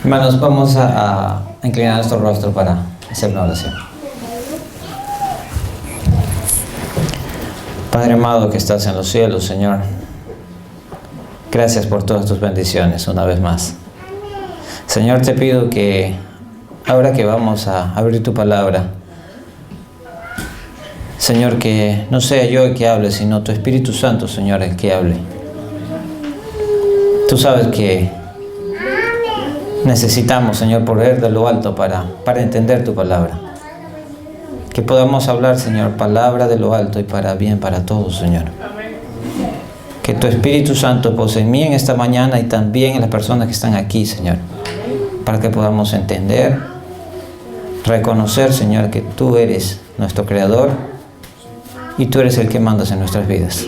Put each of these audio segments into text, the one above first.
Hermanos, vamos a inclinar nuestro rostro para hacer una oración. Padre amado que estás en los cielos, Señor, gracias por todas tus bendiciones una vez más. Señor, te pido que ahora que vamos a abrir tu palabra, Señor, que no sea yo el que hable, sino tu Espíritu Santo, Señor, el que hable. Tú sabes que necesitamos, Señor, poder de lo alto para entender tu palabra. Que podamos hablar, Señor, palabra de lo alto y para bien para todos, Señor. Que tu Espíritu Santo pose en mí en esta mañana y también en las personas que están aquí, Señor. Para que podamos entender, reconocer, Señor, que tú eres nuestro Creador y tú eres el que mandas en nuestras vidas.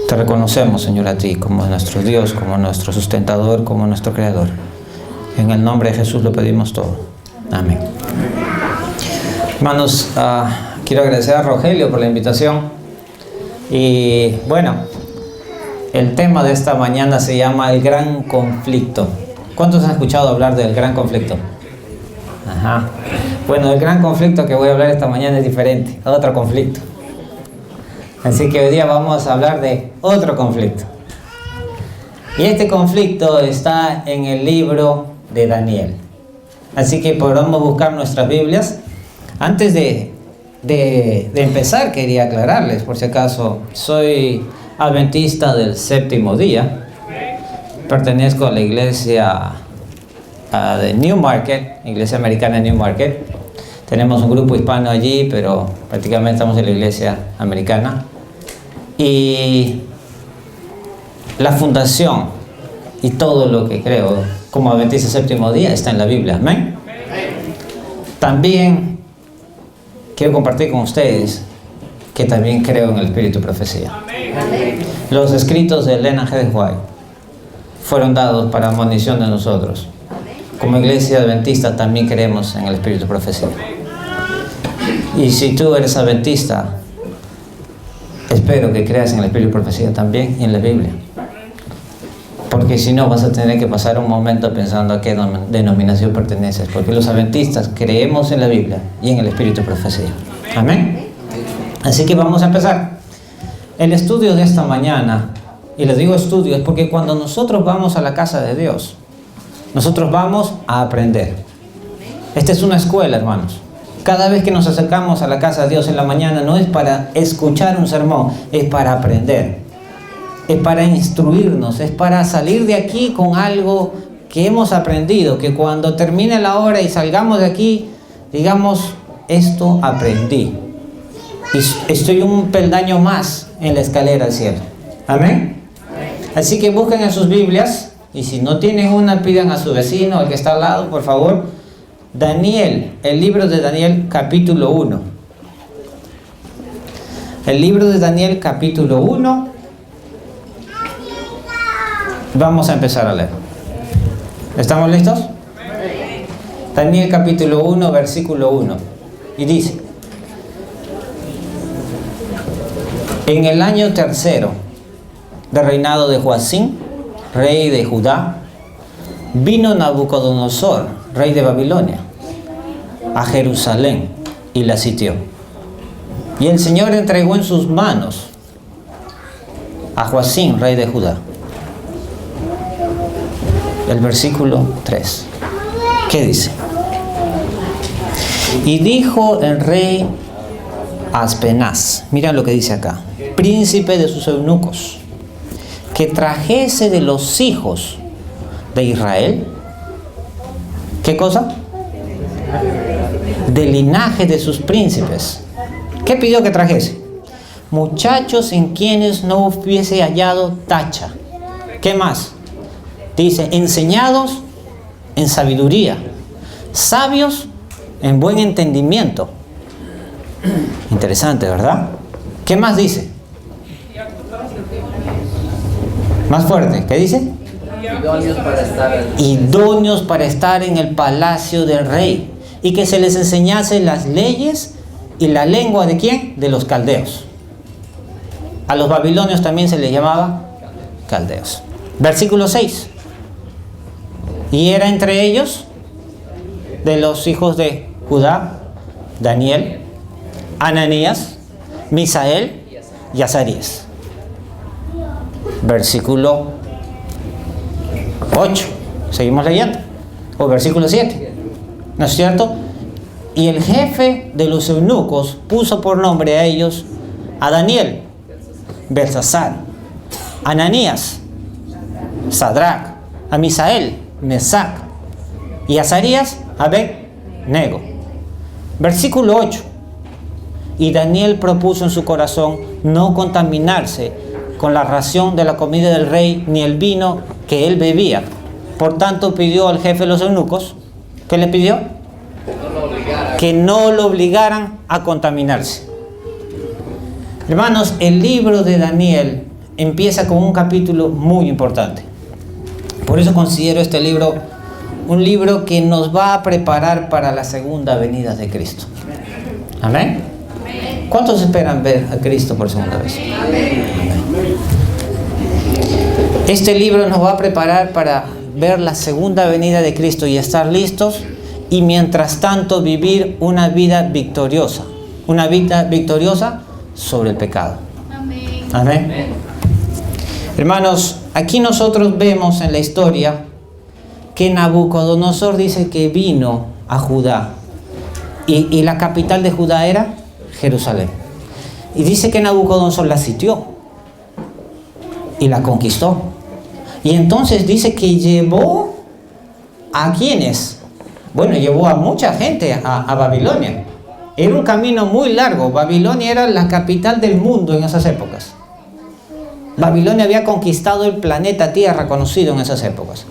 Te reconocemos, Señor, a ti como nuestro Dios, como nuestro sustentador, como nuestro Creador. En el nombre de Jesús lo pedimos todo. Amén. Hermanos, quiero agradecer a Rogelio por la invitación. Y bueno, el tema de esta mañana se llama el gran conflicto. ¿Cuántos han escuchado hablar del gran conflicto? Ajá. Bueno, el gran conflicto que voy a hablar esta mañana es diferente, otro conflicto. Así que hoy día vamos a hablar de otro conflicto. Y este conflicto está en el libro de Daniel. Así que podamos buscar nuestras Biblias. Antes de empezar, quería aclararles, por si acaso, soy adventista del séptimo día. Pertenezco a la iglesia de New Market, iglesia americana de New Market. Tenemos un grupo hispano allí, pero prácticamente estamos en la iglesia americana. Y la fundación y todo lo que creo como adventista séptimo día está en la Biblia. Amén. También quiero compartir con ustedes que también creo en el espíritu de profecía. Los escritos de Ellen G. White fueron dados para admonición de nosotros. Como iglesia adventista también creemos en el espíritu de profecía. Y si tú eres adventista, espero que creas en el espíritu de profecía también y en la Biblia. Porque si no, vas a tener que pasar un momento pensando a qué denominación perteneces. Porque los adventistas creemos en la Biblia y en el espíritu de profecía. Amén. Así que vamos a empezar. El estudio de esta mañana, y les digo estudio, es porque cuando nosotros vamos a la casa de Dios, nosotros vamos a aprender. Esta es una escuela, hermanos. Cada vez que nos acercamos a la casa de Dios en la mañana, no es para escuchar un sermón, es para aprender. Es para instruirnos, es para salir de aquí con algo que hemos aprendido, que cuando termine la hora y salgamos de aquí, digamos, esto aprendí. Y estoy un peldaño más en la escalera al cielo. Amén. Así que busquen en sus Biblias, y si no tienen una, pidan a su vecino, al que está al lado, por favor. Daniel, el libro de Daniel, capítulo 1. El libro de Daniel, capítulo 1. Vamos a empezar a leer. ¿Estamos listos? Daniel capítulo 1, versículo 1. Y dice: en el año tercero del reinado de Joacim, rey de Judá, vino Nabucodonosor, rey de Babilonia, a Jerusalén y la sitió. Y el Señor entregó en sus manos a Joacim, rey de Judá. El versículo 3. ¿Qué dice? Y dijo el rey Aspenaz, mira lo que dice acá, príncipe de sus eunucos, que trajese de los hijos de Israel, ¿qué cosa? Del linaje de sus príncipes. ¿Qué pidió que trajese? Muchachos en quienes no hubiese hallado tacha. ¿Qué más? Dice, enseñados en sabiduría, sabios en buen entendimiento. Interesante, ¿verdad? ¿Qué más dice? Más fuerte, ¿qué dice? Idóneos para estar en el palacio del rey, y que se les enseñase las leyes y la lengua de ¿quién? De los caldeos. A los babilonios también se les llamaba caldeos. Versículo 6. Y era entre ellos, de los hijos de Judá, Daniel, Ananías, Misael y Azarías. Versículo 8. Seguimos leyendo. O versículo 7. ¿No es cierto? Y el jefe de los eunucos puso por nombre a ellos a Daniel, Belsasar, Ananías, Sadrach, a Misael, Mesac y Azarías, Abed-nego. Versículo 8. Y Daniel propuso en su corazón no contaminarse con la ración de la comida del rey ni el vino que él bebía. Por tanto pidió al jefe de los eunucos, ¿qué le pidió? Que no lo obligaran a contaminarse. Hermanos, el libro de Daniel empieza con un capítulo muy importante. Por eso considero este libro un libro que nos va a preparar para la segunda venida de Cristo. Amén. ¿Cuántos esperan ver a Cristo por segunda vez? Amén. Este libro nos va a preparar para ver la segunda venida de Cristo y estar listos, y mientras tanto vivir una vida victoriosa sobre el pecado. Amén. Amén. Hermanos, aquí nosotros vemos en la historia que Nabucodonosor dice que vino a Judá, y la capital de Judá era Jerusalén. Y dice que Nabucodonosor la sitió y la conquistó. Y entonces dice que llevó ¿a quiénes? Bueno, llevó a mucha gente a Babilonia. Era un camino muy largo. Babilonia era la capital del mundo en esas épocas. Babilonia había conquistado el planeta Tierra conocido en esas épocas.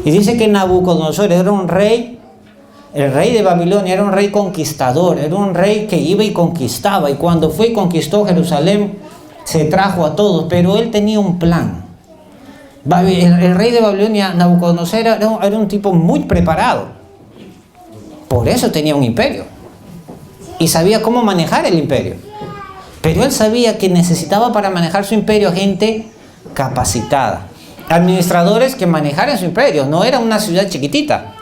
Y dice que Nabucodonosor era un rey, el rey de Babilonia era un rey conquistador, era un rey que iba y conquistaba. Y cuando fue y conquistó Jerusalén, se trajo a todos, pero él tenía un plan. El rey de Babilonia, Nabucodonosor, era un tipo muy preparado. Por eso tenía un imperio. Y sabía cómo manejar el imperio. Pero él sabía que necesitaba para manejar su imperio gente capacitada. Administradores que manejaran su imperio. No era una ciudad chiquitita.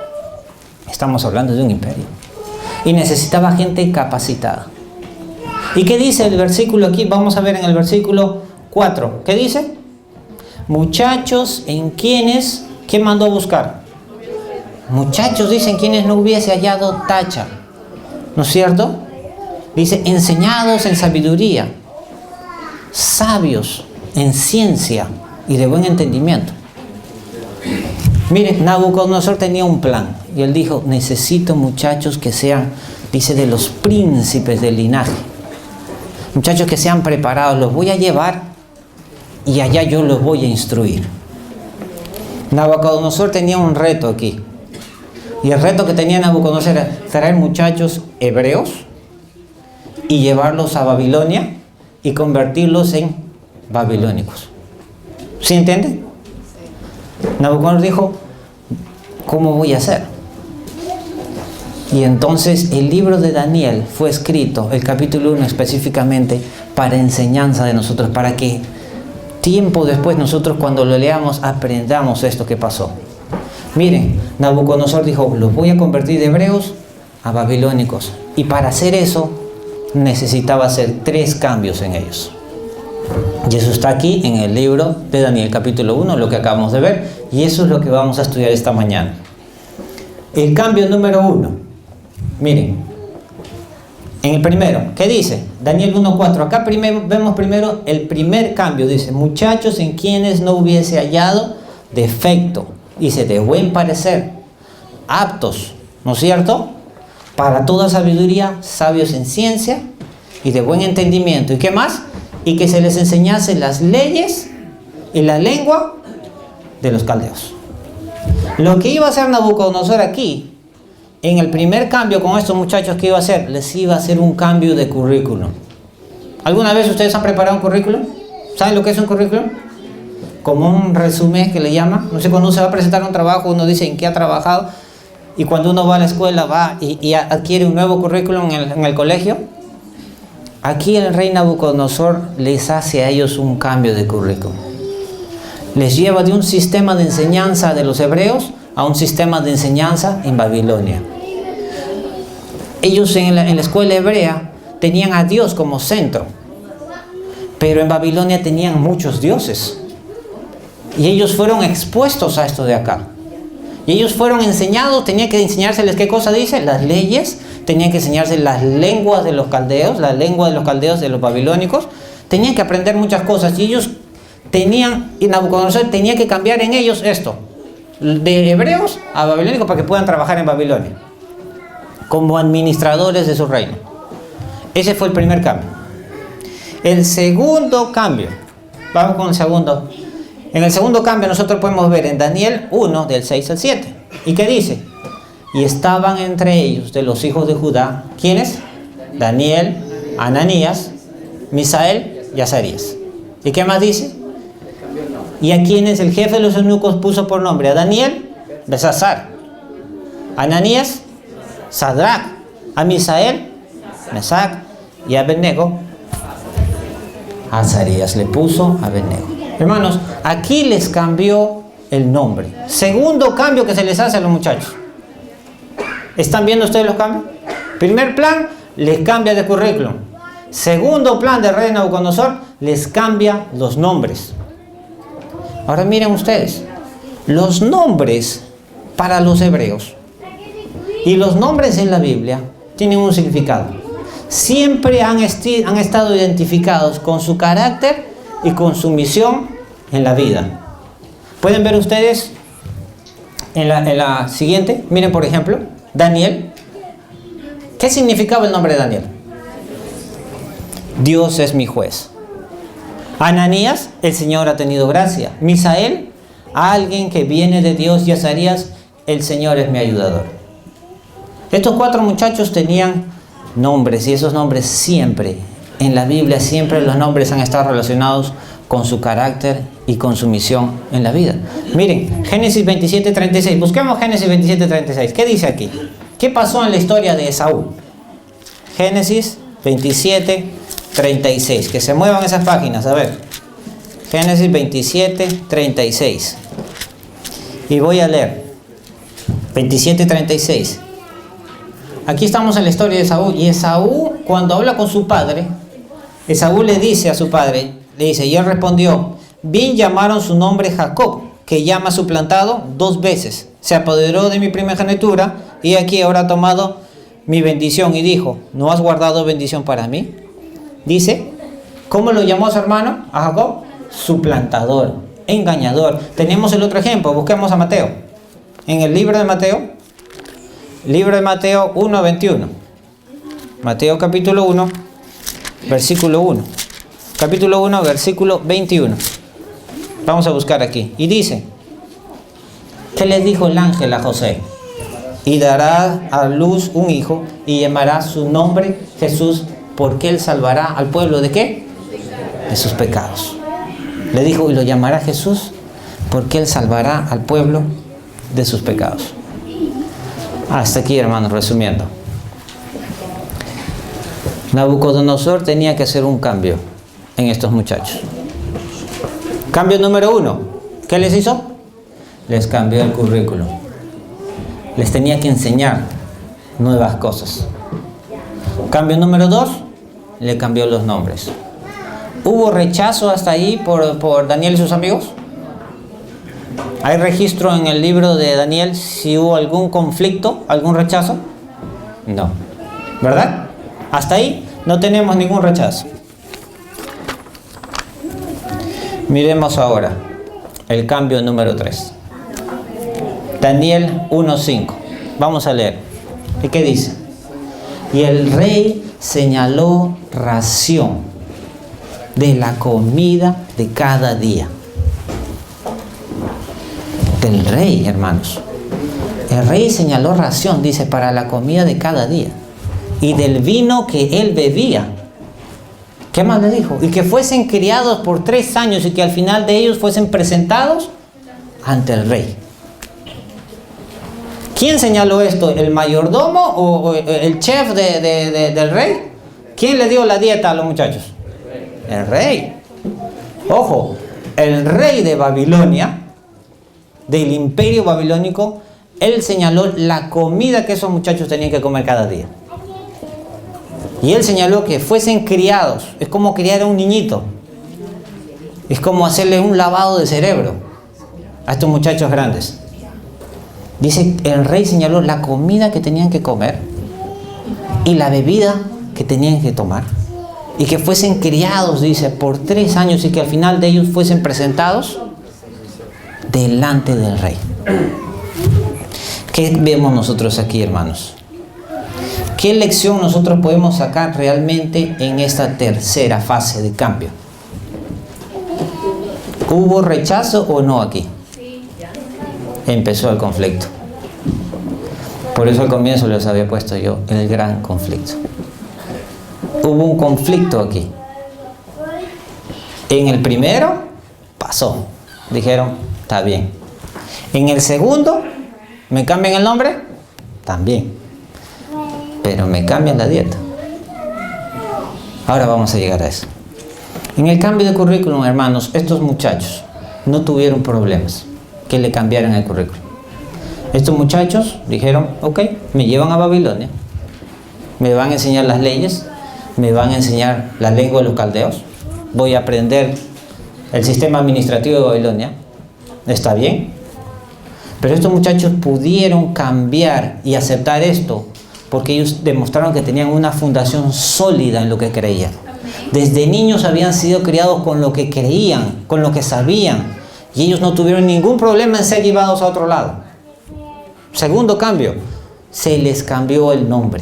Estamos hablando de un imperio. Y necesitaba gente capacitada. ¿Y qué dice el versículo aquí? Vamos a ver en el versículo 4. ¿Qué dice? Muchachos en quienes, ¿quién mandó a buscar? Muchachos, dicen, quienes no hubiese hallado tacha. ¿No es cierto? Dice, enseñados en sabiduría, sabios en ciencia y de buen entendimiento. Miren, Nabucodonosor tenía un plan. Y él dijo, necesito muchachos que sean, dice, de los príncipes del linaje. Muchachos que sean preparados, los voy a llevar y allá yo los voy a instruir. Nabucodonosor tenía un reto aquí. Y el reto que tenía Nabucodonosor era traer muchachos hebreos y llevarlos a Babilonia y convertirlos en babilónicos. ¿Sí entienden? Nabucodonosor dijo, ¿cómo voy a hacer? Y entonces el libro de Daniel fue escrito, el capítulo 1 específicamente, para enseñanza de nosotros, para que tiempo después nosotros cuando lo leamos aprendamos esto que pasó. Miren, Nabucodonosor dijo, los voy a convertir de hebreos a babilónicos. Y para hacer eso necesitaba hacer 3 cambios en ellos. Y eso está aquí en el libro de Daniel capítulo 1, lo que acabamos de ver. Y eso es lo que vamos a estudiar esta mañana. El cambio número 1. Miren, en el primero, ¿qué dice? Daniel 1:4. Acá vemos primero el primer cambio. Dice, muchachos en quienes no hubiese hallado defecto. Dice, de buen parecer, aptos, ¿no es cierto? Para toda sabiduría, sabios en ciencia y de buen entendimiento. ¿Y qué más? Y que se les enseñase las leyes y la lengua de los caldeos. Lo que iba a hacer Nabucodonosor aquí, en el primer cambio con estos muchachos, ¿qué iba a hacer? Les iba a hacer un cambio de currículum. ¿Alguna vez ustedes han preparado un currículum? ¿Saben lo que es un currículum? Como un resumen que le llaman. No sé, cuando uno se va a presentar un trabajo, uno dice en qué ha trabajado. Y cuando uno va a la escuela, va y adquiere un nuevo currículum en el colegio. Aquí el rey Nabucodonosor les hace a ellos un cambio de currículum. Les lleva de un sistema de enseñanza de los hebreos, a un sistema de enseñanza en Babilonia. Ellos en la escuela hebrea tenían a Dios como centro, pero en Babilonia tenían muchos dioses. Y ellos fueron expuestos a esto de acá. Y ellos fueron enseñados, tenían que enseñárseles, ¿qué cosa dice? Las leyes, tenían que enseñarse las lenguas de los caldeos, la lengua de los caldeos, de los babilónicos. Tenían que aprender muchas cosas y ellos tenían, y Nabucodonosor tenía que cambiar en ellos esto, de hebreos a babilónicos, para que puedan trabajar en Babilonia como administradores de su reino. Ese fue el primer cambio. El segundo cambio, vamos con el segundo. En el segundo cambio nosotros podemos ver en Daniel 1, del 6 al 7. ¿Y qué dice? Y estaban entre ellos, de los hijos de Judá, ¿quiénes? Daniel, Ananías, Misael y Azarías. ¿Y qué más dice? Y a quienes el jefe de los eunucos puso por nombre: a Daniel, Besasar; a Ananías, Sadrach; a Misael, Mesac; y a Abednego, Azarías le puso Abednego. Hermanos, aquí les cambió el nombre. Segundo cambio que se les hace a los muchachos. ¿Están viendo ustedes los cambios? Primer plan, les cambia de currículum. Segundo plan del rey Nabucodonosor, les cambia los nombres. Ahora miren ustedes, los nombres para los hebreos y los nombres en la Biblia tienen un significado. Siempre han estado identificados con su carácter y con su misión en la vida. Pueden ver ustedes en la siguiente. Miren, por ejemplo, Daniel. ¿Qué significaba el nombre de Daniel? Dios es mi juez. Ananías, el Señor ha tenido gracia. Misael, alguien que viene de Dios. Y Azarías, el Señor es mi ayudador. Estos 4 muchachos tenían nombres, y esos nombres siempre, en la Biblia, siempre los nombres han estado relacionados con su carácter y con su misión en la vida. Miren, Génesis 27:36. Busquemos Génesis 27:36. ¿Qué dice aquí? ¿Qué pasó en la historia de Esaú? Génesis 27:36. Que se muevan esas páginas, a ver. Génesis 27:36. Y voy a leer. 27:36. Aquí estamos en la historia de Esaú. Y Esaú, cuando habla con su padre, Esaú le dice a su padre, le dice, y él respondió: bien llamaron su nombre Jacob, que llama suplantado 2 veces. Se apoderó de mi primogenitura, y aquí ahora ha tomado mi bendición. Y dijo: ¿no has guardado bendición para mí? Dice, ¿cómo lo llamó su hermano a Jacob? Suplantador, engañador. Tenemos el otro ejemplo, busquemos a Mateo. En el libro de Mateo 1:21. Mateo capítulo 1, versículo 1. Capítulo 1, versículo 21. Vamos a buscar aquí. Y dice, ¿qué le dijo el ángel a José? Y dará a luz un hijo, y llamará su nombre Jesús, porque él salvará al pueblo ¿de qué? De sus pecados. Le dijo, y lo llamará Jesús, porque él salvará al pueblo de sus pecados. Hasta aquí, hermanos, resumiendo. Nabucodonosor tenía que hacer un cambio en estos muchachos. Cambio número 1. ¿Qué les hizo? Les cambió el currículum. Les tenía que enseñar nuevas cosas. Cambio número 2. Le cambió los nombres. ¿Hubo rechazo hasta ahí por Daniel y sus amigos? ¿Hay registro en el libro de Daniel si hubo algún conflicto, algún rechazo? No. ¿Verdad? Hasta ahí no tenemos ningún rechazo. Miremos ahora el cambio número 3. Daniel 1:5. Vamos a leer. ¿Y qué dice? Y el rey señaló ración de la comida de cada día. Del rey, hermanos. El rey señaló ración, dice, para la comida de cada día. Y del vino que él bebía. ¿Qué más le dijo? Y que fuesen criados por 3 años y que al final de ellos fuesen presentados ante el rey. ¿Quién señaló esto? ¿El mayordomo o el chef del rey? ¿Quién le dio la dieta a los muchachos? El rey. Ojo, el rey de Babilonia, del imperio babilónico, Él señaló la comida que esos muchachos tenían que comer cada día. Y él señaló que fuesen criados. Es como criar a un niñito. Es como hacerle un lavado de cerebro a estos muchachos grandes. Dice, el rey señaló la comida que tenían que comer y la bebida que tenían que tomar. Y que fuesen criados, dice, por 3 años y que al final de ellos fuesen presentados delante del rey. ¿Qué vemos nosotros aquí, hermanos? ¿Qué lección nosotros podemos sacar realmente en esta tercera fase de cambio? ¿Hubo rechazo o no aquí? Empezó el conflicto. Por eso al comienzo les había puesto yo el gran conflicto. Hubo un conflicto aquí. En el primero pasó. Dijeron, está bien. En el segundo, ¿me cambian el nombre? También. Pero me cambian la dieta. Ahora vamos a llegar a eso. En el cambio de currículum, hermanos, estos muchachos no tuvieron problemas que le cambiaran el currículum. Estos muchachos dijeron, ok, me llevan a Babilonia, me van a enseñar las leyes, me van a enseñar la lengua de los caldeos, voy a aprender el sistema administrativo de Babilonia, está bien. Pero estos muchachos pudieron cambiar y aceptar esto porque ellos demostraron que tenían una fundación sólida en lo que creían. Desde niños habían sido criados con lo que creían, con lo que sabían, y ellos no tuvieron ningún problema en ser llevados a otro lado. Segundo cambio, se les cambió el nombre.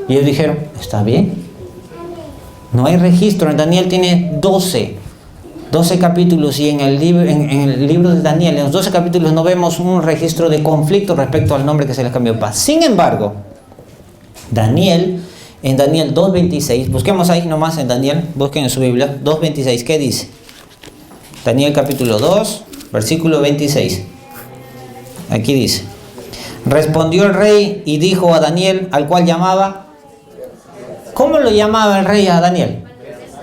Y ellos dijeron, está bien. No hay registro. En Daniel tiene 12 capítulos y en el libro de Daniel, en los 12 capítulos no vemos un registro de conflicto respecto al nombre que se les cambió. Sin embargo, en Daniel 2.26, busquemos ahí nomás en Daniel, busquen en su Biblia, 2.26, ¿qué dice? Daniel capítulo 2, versículo 26. Aquí dice, respondió el rey y dijo a Daniel, al cual llamaba, ¿cómo lo llamaba el rey a Daniel?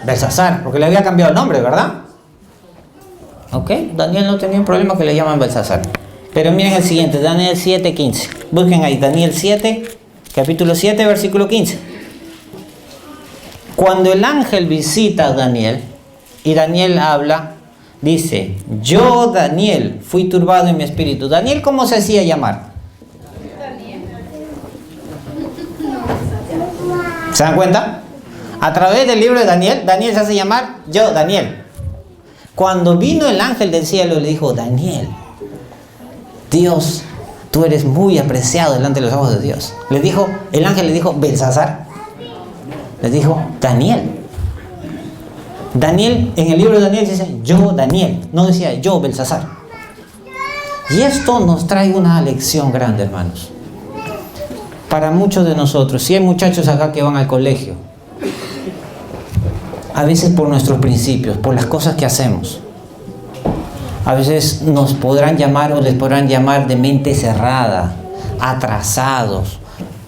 Belsasar, porque le había cambiado el nombre, ¿verdad? Ok, Daniel no tenía un problema que le llaman Belsasar. Pero miren el siguiente, Daniel 7.15. Busquen ahí, Daniel 7, capítulo 7, versículo 15. Cuando el ángel visita a Daniel y Daniel habla, dice, yo Daniel fui turbado en mi espíritu. Daniel, ¿cómo se hacía llamar? ¿Se dan cuenta? A través del libro de Daniel, Daniel se hace llamar yo Daniel. Cuando vino el ángel del cielo le dijo, Daniel, Dios, tú eres muy apreciado delante de los ojos de Dios. El ángel le dijo, Belsasar. Le dijo, Daniel. Daniel, en el libro de Daniel dice, yo Daniel. No decía, yo Belsasar. Y esto nos trae una lección grande, hermanos. Para muchos de nosotros, si hay muchachos acá que van al colegio, a veces por nuestros principios, por las cosas que hacemos, a veces nos podrán llamar o les podrán llamar de mente cerrada, atrasados,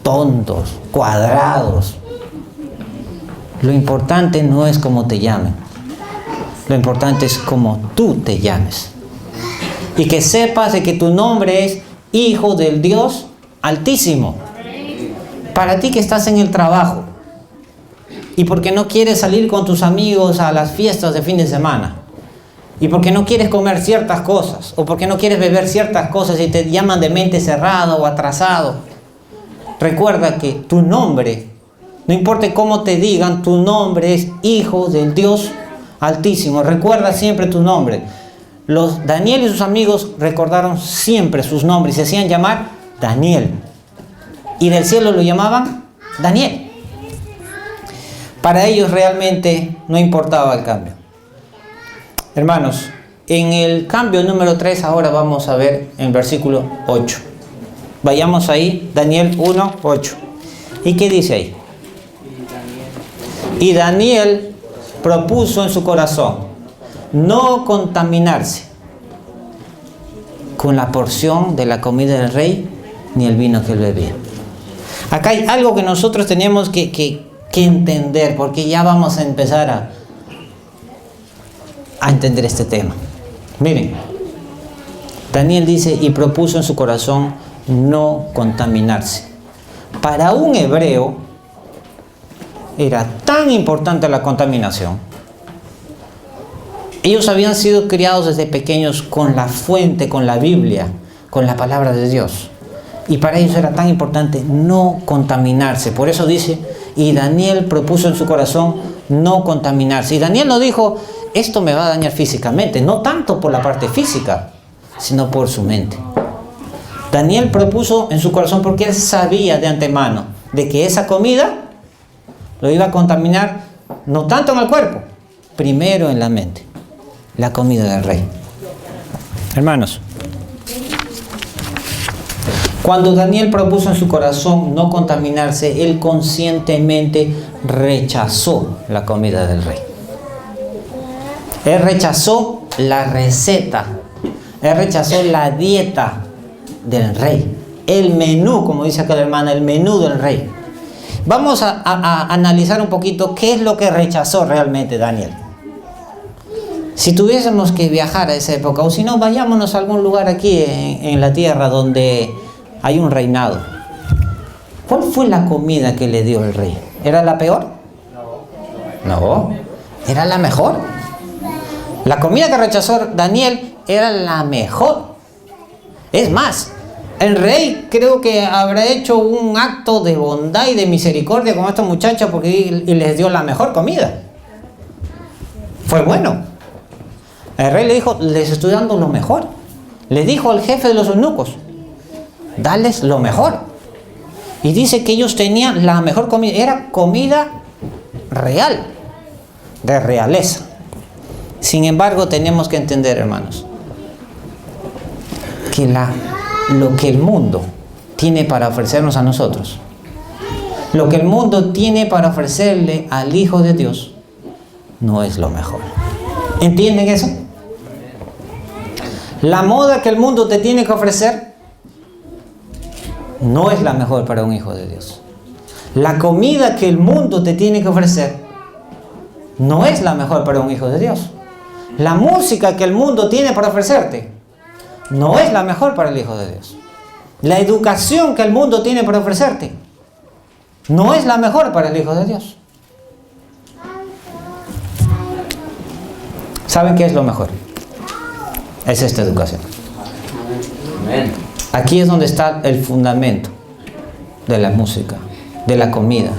tontos, cuadrados. Lo importante no es cómo te llamen, lo importante es cómo tú te llames. Y que sepas de que tu nombre es Hijo del Dios Altísimo. Para ti que estás en el trabajo y porque no quieres salir con tus amigos a las fiestas de fin de semana, y porque no quieres comer ciertas cosas, o porque no quieres beber ciertas cosas y te llaman de mente cerrada o atrasado, recuerda que tu nombre, no importa cómo te digan, tu nombre es Hijo del Dios Altísimo. Recuerda siempre tu nombre. Daniel y sus amigos recordaron siempre sus nombres y se hacían llamar Daniel. Y del cielo lo llamaban Daniel. Para ellos realmente no importaba el cambio. Hermanos, en el cambio número 3 ahora vamos a ver en versículo 8. Vayamos ahí, Daniel 1, 8. ¿Y qué dice ahí? Y Daniel propuso en su corazón no contaminarse con la porción de la comida del rey ni el vino que él bebía. Acá hay algo que nosotros tenemos que entender, porque ya vamos a empezar a entender este tema. Miren, Daniel dice, y propuso en su corazón no contaminarse. Para un hebreo era tan importante la contaminación. Ellos habían sido criados desde pequeños con la fuente, con la Biblia, con la palabra de Dios. Y para ellos era tan importante no contaminarse. Por eso dice, y Daniel propuso en su corazón no contaminarse. Y Daniel no dijo, esto me va a dañar físicamente. No tanto por la parte física, sino por su mente. Daniel propuso en su corazón porque él sabía de antemano de que esa comida lo iba a contaminar no tanto en el cuerpo, primero en la mente. La comida del rey. Hermanos, cuando Daniel propuso en su corazón no contaminarse, él conscientemente rechazó la comida del rey. Él rechazó la receta, él rechazó la dieta del rey, el menú, como dice acá la hermana, el menú del rey. Vamos a analizar un poquito qué es lo que rechazó realmente Daniel. Si tuviésemos que viajar a esa época, o si no, vayámonos a algún lugar aquí en la tierra donde hay un reinado. ¿Cuál fue la comida que le dio el rey? ¿Era la peor? No, era la mejor. La comida que rechazó Daniel era la mejor. Es más, el rey creo que habrá hecho un acto de bondad y de misericordia con estos muchachos porque les dio la mejor comida. Fue bueno. El rey le dijo, les estoy dando lo mejor. Le dijo al jefe de los eunucos, dales lo mejor. Y dice que ellos tenían la mejor comida. Era comida real, de realeza. Sin embargo, tenemos que entender, hermanos, que lo que el mundo tiene para ofrecernos a nosotros, lo que el mundo tiene para ofrecerle al Hijo de Dios, no es lo mejor. ¿Entienden eso? La moda que el mundo te tiene que ofrecer no es la mejor para un hijo de Dios. La comida que el mundo te tiene que ofrecer no es la mejor para un hijo de Dios. La música que el mundo tiene para ofrecerte no es la mejor para el Hijo de Dios. La educación que el mundo tiene para ofrecerte no es la mejor para el Hijo de Dios. ¿Saben qué es lo mejor? Es esta educación. Aquí es donde está el fundamento de la música, de la comida,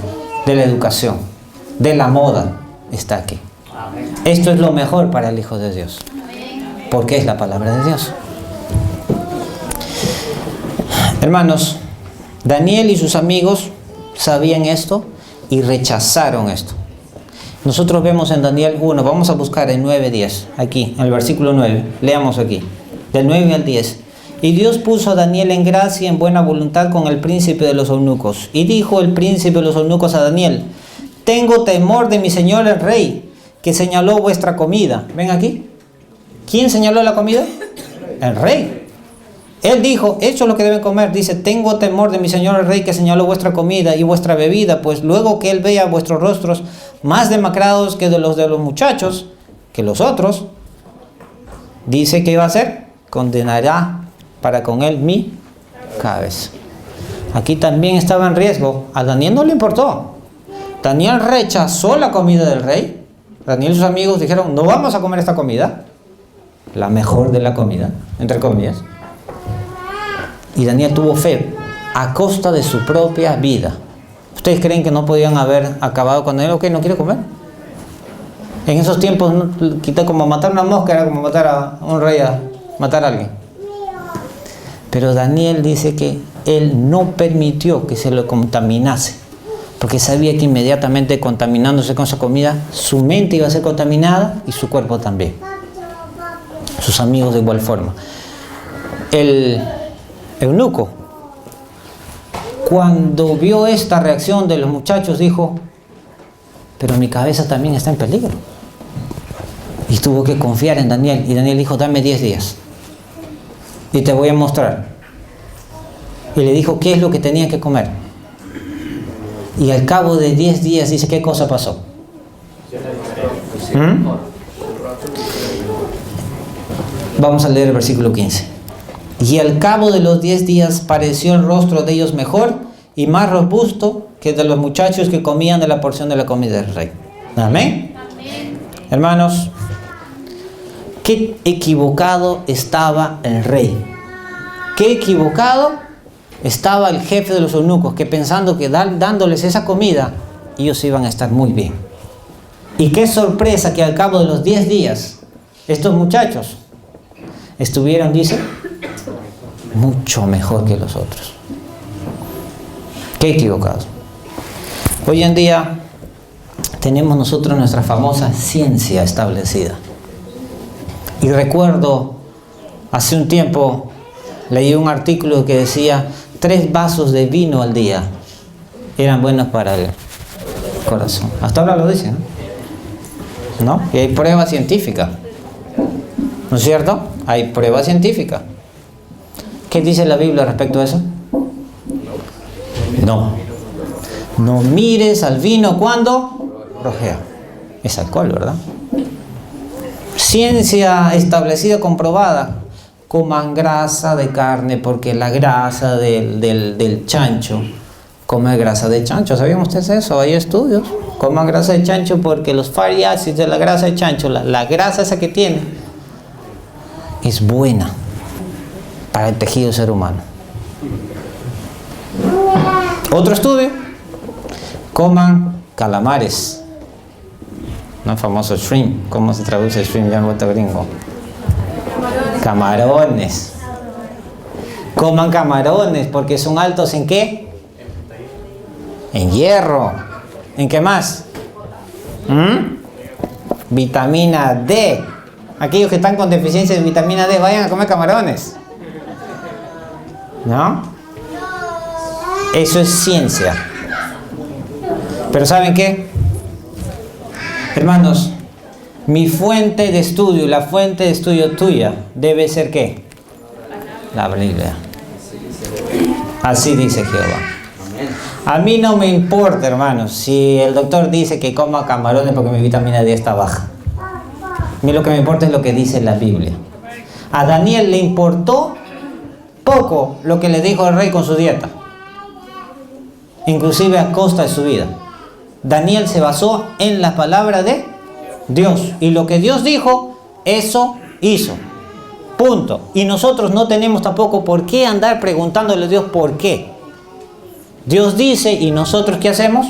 de la educación, de la moda. Está aquí. Esto es lo mejor para el Hijo de Dios, porque es la palabra de Dios. Hermanos, Daniel y sus amigos sabían esto y rechazaron esto. Nosotros vemos en Daniel 1, vamos a buscar en 9:10, aquí, en el versículo 9, leamos aquí, del 9 al 10. Y Dios puso a Daniel en gracia y en buena voluntad con el príncipe de los eunucos. Y dijo el príncipe de los eunucos a Daniel, tengo temor de mi señor el rey, que señaló vuestra comida. ¿Ven aquí? ¿Quién señaló la comida? El rey. Él dijo, esto es lo que deben comer. Dice, tengo temor de mi señor el rey que señaló vuestra comida y vuestra bebida, pues luego que él vea vuestros rostros más demacrados que de los muchachos, que los otros, dice que iba a hacer, condenará para con él mi cabeza. Aquí también estaba en riesgo. A Daniel no le importó. Daniel rechazó la comida del rey. Daniel y sus amigos dijeron, no vamos a comer esta comida, la mejor de la comida, entre comillas. Y Daniel tuvo fe a costa de su propia vida. ¿Ustedes creen que no podían haber acabado con él? Ok, no quiere comer. En esos tiempos, como matar una mosca era como matar a un rey, a matar a alguien. Pero Daniel dice que él no permitió que se lo contaminase, porque sabía que inmediatamente contaminándose con esa comida, su mente iba a ser contaminada y su cuerpo también. Sus amigos de igual forma. El eunuco, cuando vio esta reacción de los muchachos, dijo, pero mi cabeza también está en peligro. Y tuvo que confiar en Daniel. Y Daniel dijo, dame 10 días y te voy a mostrar. Y le dijo qué es lo que tenía que comer. Y al cabo de 10 días dice, ¿qué cosa pasó? Vamos a leer el versículo 15. Y al cabo de los 10 días pareció el rostro de ellos mejor y más robusto que de los muchachos que comían de la porción de la comida del rey. Amén. Amén. Hermanos, qué equivocado estaba el rey. Qué equivocado estaba el jefe de los eunucos, que pensando que dándoles esa comida, ellos iban a estar muy bien. Y qué sorpresa que al cabo de los 10 días, estos muchachos estuvieron, dice, mucho mejor que los otros. Qué equivocados. Hoy en día tenemos nosotros nuestra famosa ciencia establecida. Y recuerdo, hace un tiempo, leí un artículo que decía 3 vasos de vino al día eran buenos para el corazón. Hasta ahora lo dicen, ¿no? Y hay prueba científica, ¿no es cierto? Hay prueba científica. ¿Qué dice la Biblia respecto a eso? No mires al vino cuando rojea. Es alcohol, ¿verdad? Ciencia establecida, comprobada. Coman grasa de carne porque la grasa del chancho. Comer grasa de chancho. ¿Sabían ustedes eso? Hay estudios. Coman grasa de chancho porque los fatty acids de la grasa de chancho, la grasa esa que tiene, es buena para el tejido ser humano. Otro estudio. Coman calamares. No el famoso shrimp. ¿Cómo se traduce shrimp? Ya han vuelto gringo. Camarones. Coman camarones porque son altos ¿en qué? En hierro. ¿En qué más? Vitamina D. Aquellos que están con deficiencia de vitamina D, vayan a comer camarones. ¿No? Eso es ciencia. Pero ¿saben qué? Hermanos, mi fuente de estudio, la fuente de estudio tuya, debe ser ¿qué? La Biblia. Así dice Jehová. A mí no me importa, hermanos, si el doctor dice que coma camarones porque mi vitamina D está baja. A mí lo que me importa es lo que dice la Biblia. A Daniel le importó poco lo que le dijo el rey con su dieta, inclusive a costa de su vida. Daniel se basó en la palabra de Dios. Y lo que Dios dijo, eso hizo. Punto. Y nosotros no tenemos tampoco por qué andar preguntándole a Dios por qué. Dios dice y nosotros ¿qué hacemos?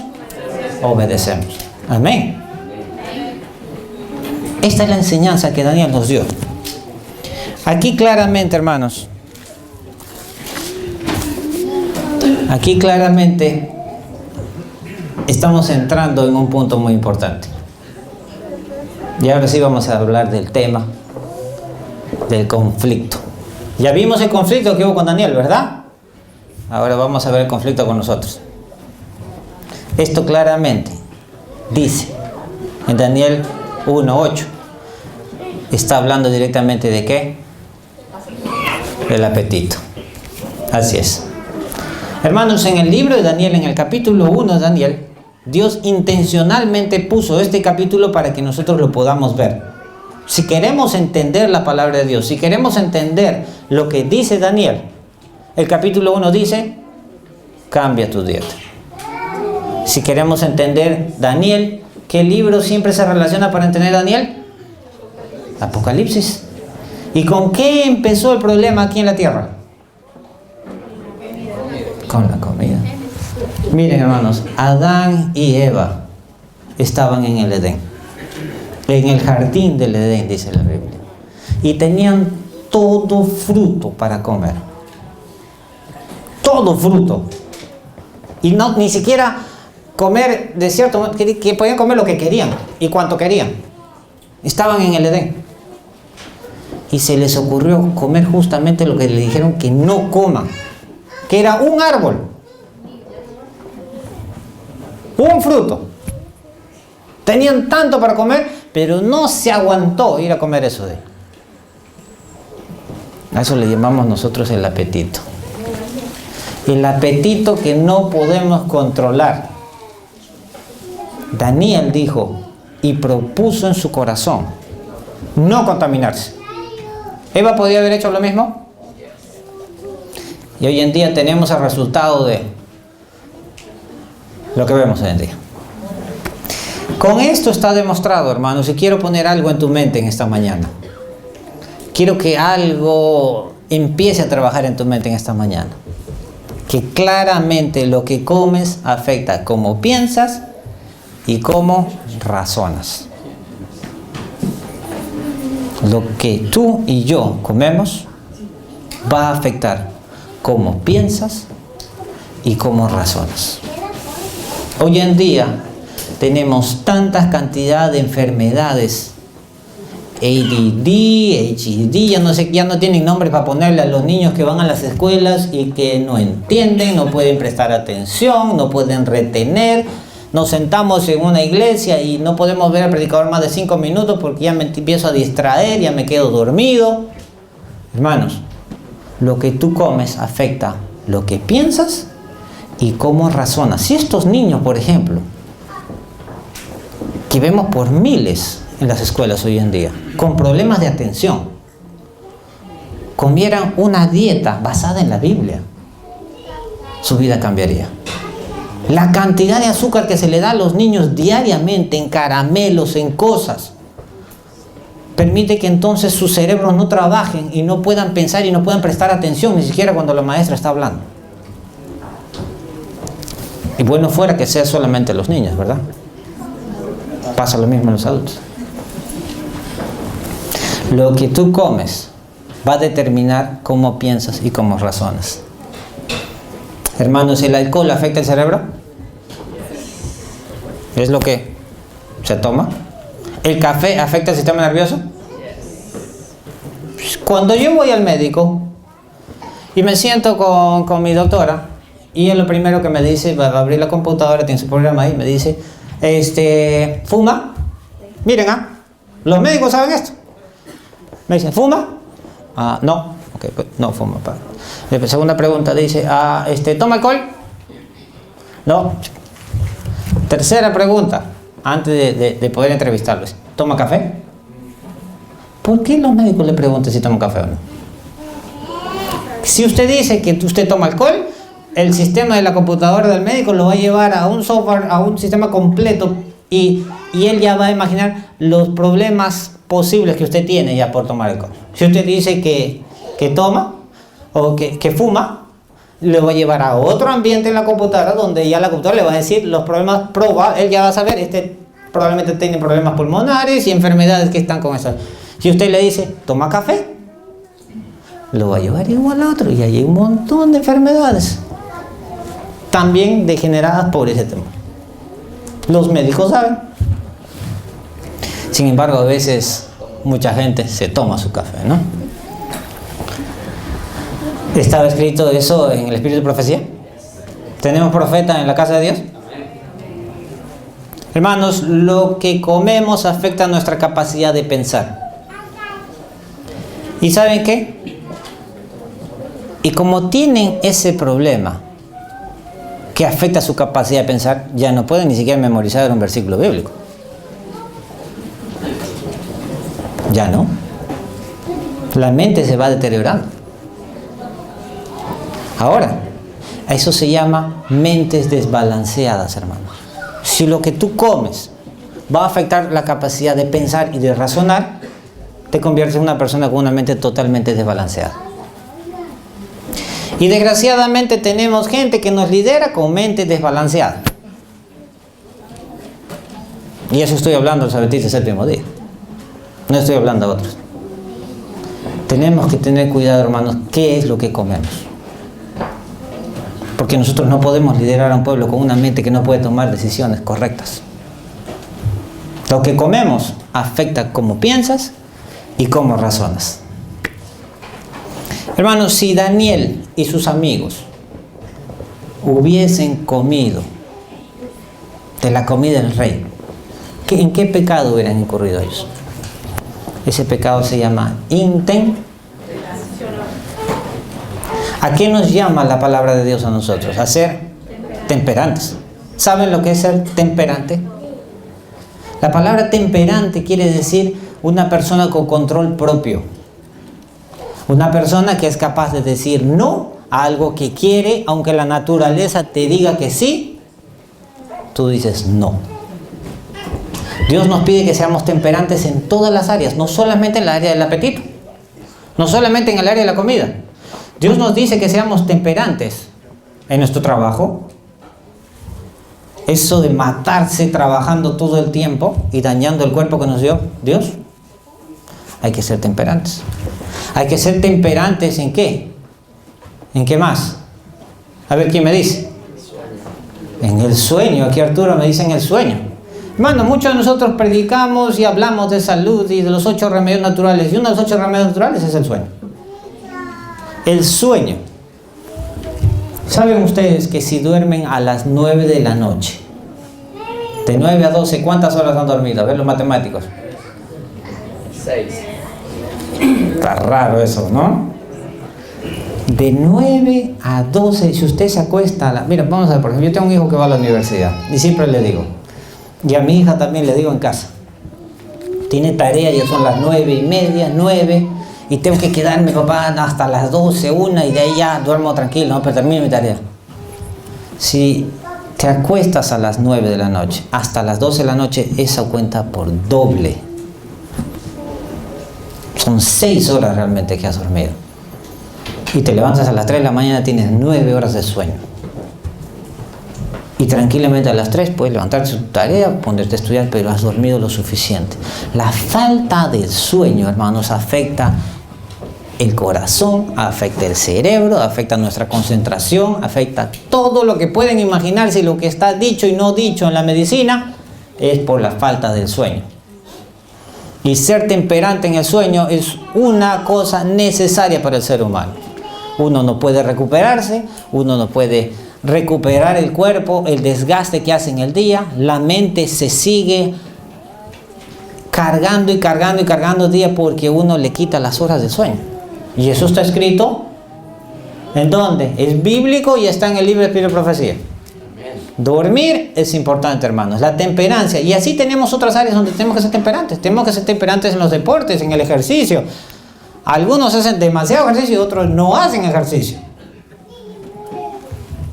Obedecemos. Amén. Esta es la enseñanza que Daniel nos dio. Aquí claramente, hermanos. Aquí claramente estamos entrando en un punto muy importante. Y ahora sí vamos a hablar del tema del conflicto. Ya vimos el conflicto que hubo con Daniel, ¿verdad? Ahora vamos a ver el conflicto con nosotros. Esto claramente dice en Daniel 1:8. Está hablando directamente de ¿qué? Del apetito. Así es. Hermanos, en el libro de Daniel, en el capítulo 1 de Daniel, Dios intencionalmente puso este capítulo para que nosotros lo podamos ver. Si queremos entender la palabra de Dios, si queremos entender lo que dice Daniel, el capítulo 1 dice, cambia tu dieta. Si queremos entender Daniel, ¿qué libro siempre se relaciona para entender Daniel? Apocalipsis. ¿Y con qué empezó el problema aquí en la tierra? Con la comida. Miren, hermanos, Adán y Eva estaban en el Edén, en el jardín del Edén, dice la Biblia, y tenían todo fruto para comer, todo fruto, y no ni siquiera comer de cierto modo, que podían comer lo que querían y cuanto querían. Estaban en el Edén y se les ocurrió comer justamente lo que le dijeron que no coman, que era un árbol, un fruto. Tenían tanto para comer, pero no se aguantó ir a comer eso de él. A eso le llamamos nosotros el apetito. El apetito que no podemos controlar. Daniel dijo y propuso en su corazón no contaminarse. ¿Eva podía haber hecho lo mismo? Y hoy en día tenemos el resultado de lo que vemos hoy en día. Con esto está demostrado, hermanos, y quiero poner algo en tu mente en esta mañana. Quiero que algo empiece a trabajar en tu mente en esta mañana. Que claramente lo que comes afecta cómo piensas y cómo razonas. Lo que tú y yo comemos va a afectar cómo piensas y cómo razonas. Hoy en día tenemos tanta cantidad de enfermedades, ADD, ya no tienen nombre para ponerle a los niños que van a las escuelas y que no entienden, no pueden prestar atención, no pueden retener. Nos sentamos en una iglesia y no podemos ver al predicador más de 5 minutos porque ya me empiezo a distraer, ya me quedo dormido. Hermanos, lo que tú comes afecta lo que piensas y cómo razonas. Si estos niños, por ejemplo, que vemos por miles en las escuelas hoy en día, con problemas de atención, comieran una dieta basada en la Biblia, su vida cambiaría. La cantidad de azúcar que se le da a los niños diariamente en caramelos, en cosas, permite que entonces sus cerebros no trabajen y no puedan pensar y no puedan prestar atención ni siquiera cuando la maestra está hablando. Y bueno fuera que sea solamente los niños, ¿verdad? Pasa lo mismo en los adultos. Lo que tú comes va a determinar cómo piensas y cómo razonas. Hermanos, ¿el alcohol afecta el cerebro? ¿Es lo que se toma? ¿El café afecta el sistema nervioso? Cuando yo voy al médico y me siento con mi doctora, y él lo primero que me dice, va a abrir la computadora, tiene su programa ahí, me dice, ¿fuma? Miren, los médicos saben esto. Me dicen, ¿fuma? No. Ok, pues no fuma. Segunda pregunta, dice, ¿toma alcohol? No. Tercera pregunta, antes de poder entrevistarlos, ¿toma café? ¿Por qué los médicos le preguntan si toma café o no? Si usted dice que usted toma alcohol, el sistema de la computadora del médico lo va a llevar a un software, a un sistema completo y él ya va a imaginar los problemas posibles que usted tiene ya por tomar alcohol. Si usted dice que toma o que fuma, le va a llevar a otro ambiente en la computadora donde ya la computadora le va a decir los problemas probables. Él ya va a saber, probablemente tiene problemas pulmonares y enfermedades que están con eso. Si usted le dice, toma café, lo va a llevar igual a otro y hay un montón de enfermedades también degeneradas por ese tema. Los médicos saben. Sin embargo, a veces mucha gente se toma su café, ¿no? ¿Estaba escrito eso en el Espíritu de Profecía? ¿Tenemos profeta en la casa de Dios? Hermanos, lo que comemos afecta nuestra capacidad de pensar. ¿Y saben qué? Y como tienen ese problema que afecta su capacidad de pensar, ya no pueden ni siquiera memorizar un versículo bíblico. Ya no. La mente se va deteriorando. Ahora, a eso se llama mentes desbalanceadas, hermanos. Si lo que tú comes va a afectar la capacidad de pensar y de razonar, te conviertes en una persona con una mente totalmente desbalanceada. Y desgraciadamente tenemos gente que nos lidera con mente desbalanceada. Y eso estoy hablando del Adventistas del Séptimo Día. No estoy hablando a otros. Tenemos que tener cuidado, hermanos, qué es lo que comemos. Porque nosotros no podemos liderar a un pueblo con una mente que no puede tomar decisiones correctas. Lo que comemos afecta cómo piensas y cómo razonas. Hermanos, si Daniel y sus amigos hubiesen comido de la comida del rey, ¿en qué pecado hubieran incurrido ellos? Ese pecado se llama intemperancia. ¿A qué nos llama la palabra de Dios a nosotros? A ser temperantes. ¿Saben lo que es ser temperante? La palabra temperante quiere decir una persona con control propio. Una persona que es capaz de decir no a algo que quiere, aunque la naturaleza te diga que sí, tú dices no. Dios nos pide que seamos temperantes en todas las áreas, no solamente en el área del apetito, no solamente en el área de la comida. Dios nos dice que seamos temperantes en nuestro trabajo. Eso de matarse trabajando todo el tiempo y dañando el cuerpo que nos dio Dios, hay que ser temperantes. Hay que ser temperantes ¿en qué? ¿En qué más? A ver, ¿quién me dice? En el sueño. Aquí Arturo me dice en el sueño. Hermano, muchos de nosotros predicamos y hablamos de salud y de los 8 remedios naturales. Y uno de los 8 remedios naturales es el sueño. El sueño. ¿Saben ustedes que si duermen a las 9 de la noche, de 9 a 12, ¿cuántas horas han dormido? A ver los matemáticos. 6. Está raro eso, ¿no? De 9 a 12, si usted se acuesta a la... Mira, vamos a ver, por ejemplo, yo tengo un hijo que va a la universidad y siempre le digo, y a mi hija también le digo en casa, tiene tarea, ya son las 9:30, 9, y tengo que quedarme, papá, hasta las 12, 1, y de ahí ya duermo tranquilo, ¿no? Pero termino mi tarea. Si te acuestas a las 9 de la noche, hasta las 12 de la noche, esa cuenta por doble. Son 6 horas realmente que has dormido. Y te levantas a las 3 de la mañana, tienes 9 horas de sueño. Y tranquilamente a las 3 puedes levantarte tu tarea, ponerte a estudiar, pero has dormido lo suficiente. La falta del sueño, hermanos, afecta el corazón, afecta el cerebro, afecta nuestra concentración, afecta todo lo que pueden imaginarse. Y lo que está dicho y no dicho en la medicina es por la falta del sueño. Y ser temperante en el sueño es una cosa necesaria para el ser humano. Uno no puede recuperarse, uno no puede recuperar el cuerpo, el desgaste que hace en el día. La mente se sigue cargando y cargando y cargando día porque uno le quita las horas de sueño. Y eso está escrito ¿en dónde? Es bíblico y está en el libro de Espíritu y Profecía. Dormir es importante, hermanos. La temperancia. Y así tenemos otras áreas donde tenemos que ser temperantes. Tenemos que ser temperantes en los deportes, en el ejercicio. Algunos hacen demasiado ejercicio y otros no hacen ejercicio.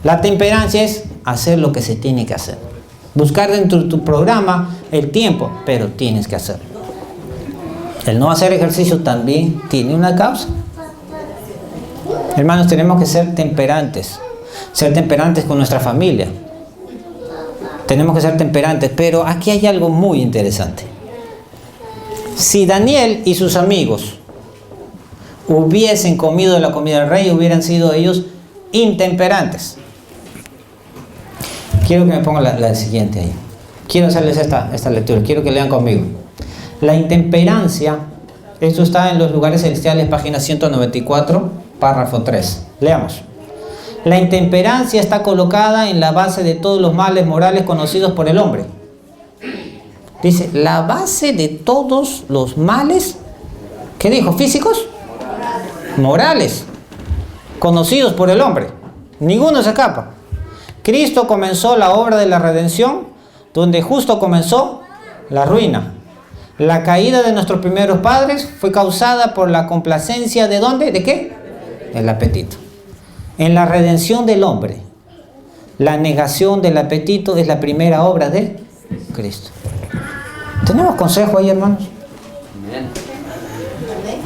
La temperancia es hacer lo que se tiene que hacer. Buscar dentro de tu programa el tiempo, pero tienes que hacerlo. El no hacer ejercicio también tiene una causa. Hermanos, tenemos que ser temperantes. Ser temperantes con nuestra familia. Tenemos que ser temperantes, pero aquí hay algo muy interesante. Si Daniel y sus amigos hubiesen comido la comida del rey, hubieran sido ellos intemperantes. Quiero que me pongan la siguiente ahí. Quiero hacerles esta lectura, quiero que lean conmigo. La intemperancia, esto está en los lugares celestiales, página 194, párrafo 3. Leamos. La intemperancia está colocada en la base de todos los males morales conocidos por el hombre. Dice, la base de todos los males, ¿qué dijo? ¿Físicos? Morales, conocidos por el hombre. Ninguno se escapa. Cristo comenzó la obra de la redención, donde justo comenzó la ruina. La caída de nuestros primeros padres fue causada por la complacencia ¿de dónde? ¿De qué? El apetito. En la redención del hombre, la negación del apetito es la primera obra de Cristo. ¿Tenemos consejo ahí, hermanos?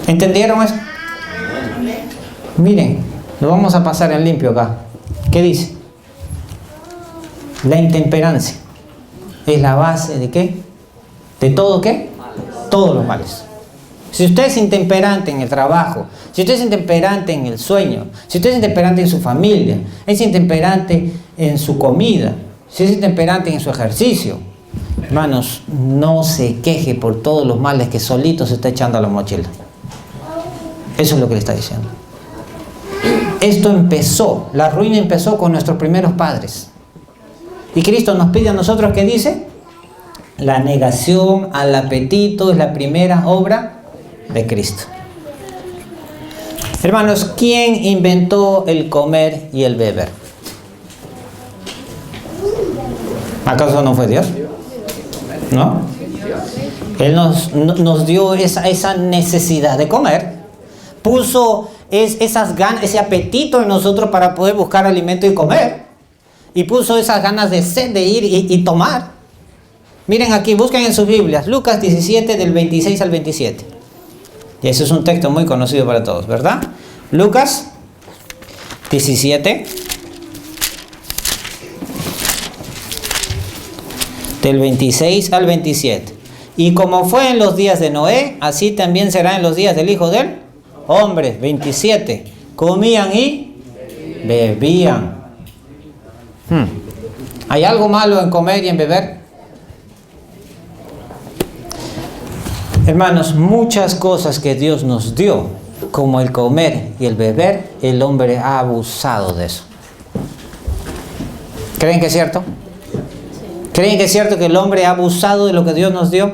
¿Entendieron eso? Miren, lo vamos a pasar en limpio acá. ¿Qué dice? La intemperancia es la base ¿de qué? ¿De todo qué? Todos los males. Si usted es intemperante en el trabajo, si usted es intemperante en el sueño, si usted es intemperante en su familia, es intemperante en su comida, si es intemperante en su ejercicio, hermanos, no se queje por todos los males que solito se está echando a la mochila. Eso es lo que le está diciendo. Esto empezó, la ruina empezó con nuestros primeros padres. Y Cristo nos pide a nosotros, ¿qué dice? La negación al apetito es la primera obra de Cristo. Hermanos, ¿quién inventó el comer y el beber? ¿Acaso no fue Dios? ¿No? Él nos dio esa necesidad de comer. Puso esas ganas, ese apetito en nosotros para poder buscar alimento y comer. Y puso esas ganas de sed, de ir y tomar. Miren aquí, busquen en sus Biblias, Lucas 17 del 26 al 27. Y ese es un texto muy conocido para todos, ¿verdad? Lucas 17 del 26 al 27. Y como fue en los días de Noé, así también será en los días del Hijo del Hombre. 27. Comían y bebían. ¿Hay algo malo en comer y en beber? Hermanos, muchas cosas que Dios nos dio, como el comer y el beber, el hombre ha abusado de eso. ¿Creen que es cierto? ¿Creen que es cierto que el hombre ha abusado de lo que Dios nos dio?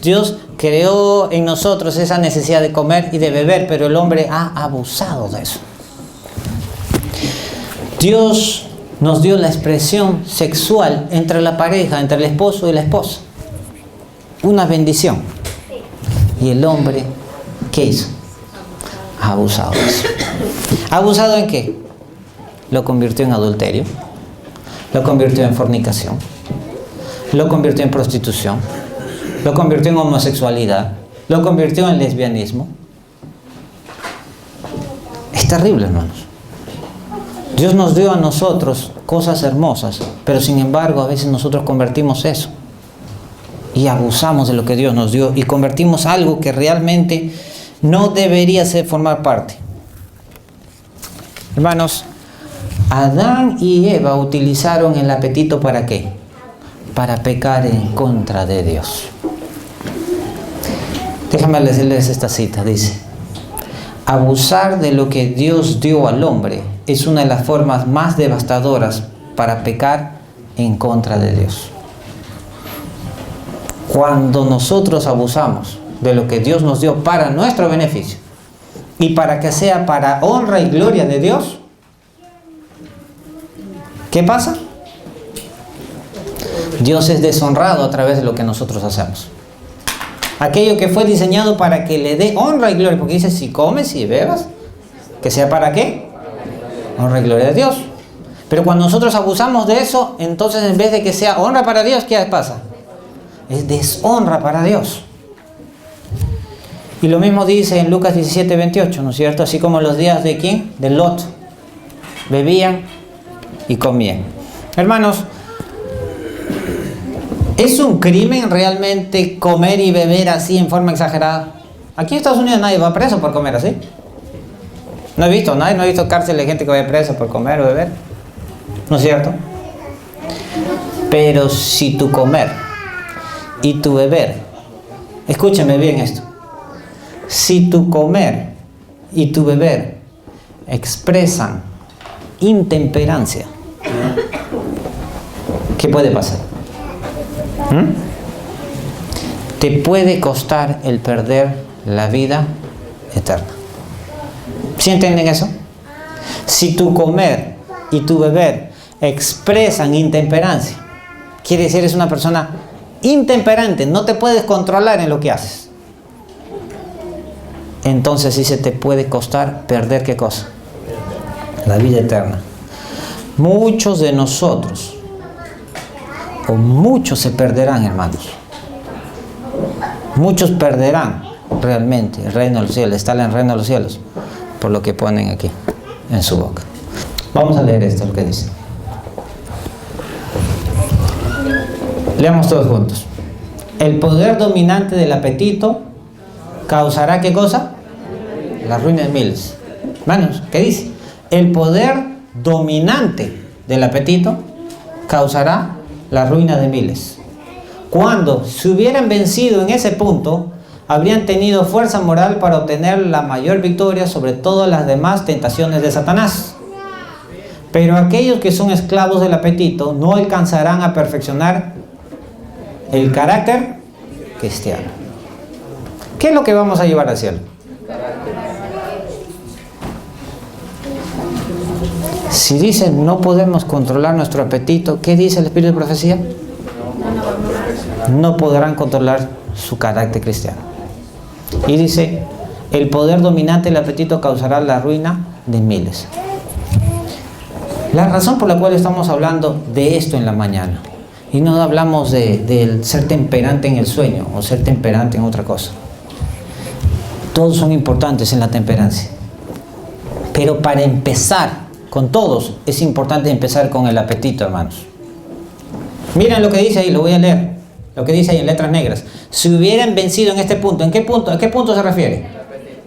Dios creó en nosotros esa necesidad de comer y de beber, pero el hombre ha abusado de eso. Dios nos dio la expresión sexual entre la pareja, entre el esposo y la esposa. Una bendición. Y el hombre, ¿qué hizo? Ha abusado de eso. ¿Ha abusado en qué? Lo convirtió en adulterio, lo convirtió en fornicación, lo convirtió en prostitución, lo convirtió en homosexualidad, lo convirtió en lesbianismo. Es terrible, hermanos. Dios nos dio a nosotros cosas hermosas, pero sin embargo a veces nosotros convertimos eso y abusamos de lo que Dios nos dio y convertimos algo que realmente no debería formar parte. Hermanos, Adán y Eva utilizaron el apetito ¿para qué? Para pecar en contra de Dios. Déjame decirles esta cita, dice: abusar de lo que Dios dio al hombre es una de las formas más devastadoras para pecar en contra de Dios. Cuando nosotros abusamos de lo que Dios nos dio para nuestro beneficio y para que sea para honra y gloria de Dios, ¿qué pasa? Dios es deshonrado a través de lo que nosotros hacemos. Aquello que fue diseñado para que le dé honra y gloria, porque dice, si comes y bebas, que sea ¿para qué? Honra y gloria de Dios. Pero cuando nosotros abusamos de eso, entonces en vez de que sea honra para Dios, ¿qué pasa? Es deshonra para Dios. Y lo mismo dice en Lucas 17, 28, ¿no es cierto? Así como los días de ¿quién? De Lot. Bebían y comían. Hermanos, ¿es un crimen realmente comer y beber así en forma exagerada? Aquí en Estados Unidos nadie va preso por comer así. No he visto cárcel de gente que vaya presa por comer o beber. ¿No es cierto? Pero si tu comer y tu beber, escúchame bien esto, si tu comer y tu beber expresan intemperancia, ¿qué puede pasar? Te puede costar el perder la vida eterna. ¿Sí entienden eso? Si tu comer y tu beber expresan intemperancia, quiere decir eres una persona intemperante, no te puedes controlar en lo que haces. Entonces sí se te puede costar perder ¿qué cosa? La vida eterna. Muchos de nosotros, o muchos se perderán, hermanos. Muchos perderán realmente el reino de los cielos, estar en el reino de los cielos, por lo que ponen aquí en su boca. Vamos a leer esto, lo que dice. Leamos todos juntos. El poder dominante del apetito causará ¿qué cosa? La ruina de miles. Hermanos, ¿qué dice? El poder dominante del apetito causará la ruina de miles. Cuando se hubieran vencido en ese punto, habrían tenido fuerza moral para obtener la mayor victoria sobre todas las demás tentaciones de Satanás. Pero aquellos que son esclavos del apetito no alcanzarán a perfeccionar el carácter cristiano. ¿Qué es lo que vamos a llevar al cielo? Si dicen no podemos controlar nuestro apetito, ¿qué dice el Espíritu de Profecía? No podrán controlar su carácter cristiano. Y dice, El poder dominante del apetito causará la ruina de miles. La razón por la cual estamos hablando de esto en la mañana, y no hablamos de ser temperante en el sueño o ser temperante en otra cosa. Todos son importantes en la temperancia. Pero para empezar con todos, es importante empezar con el apetito, hermanos. Miren lo que dice ahí, lo voy a leer. Lo que dice ahí en letras negras. Si hubieran vencido en este punto, ¿en qué punto? ¿A qué punto se refiere?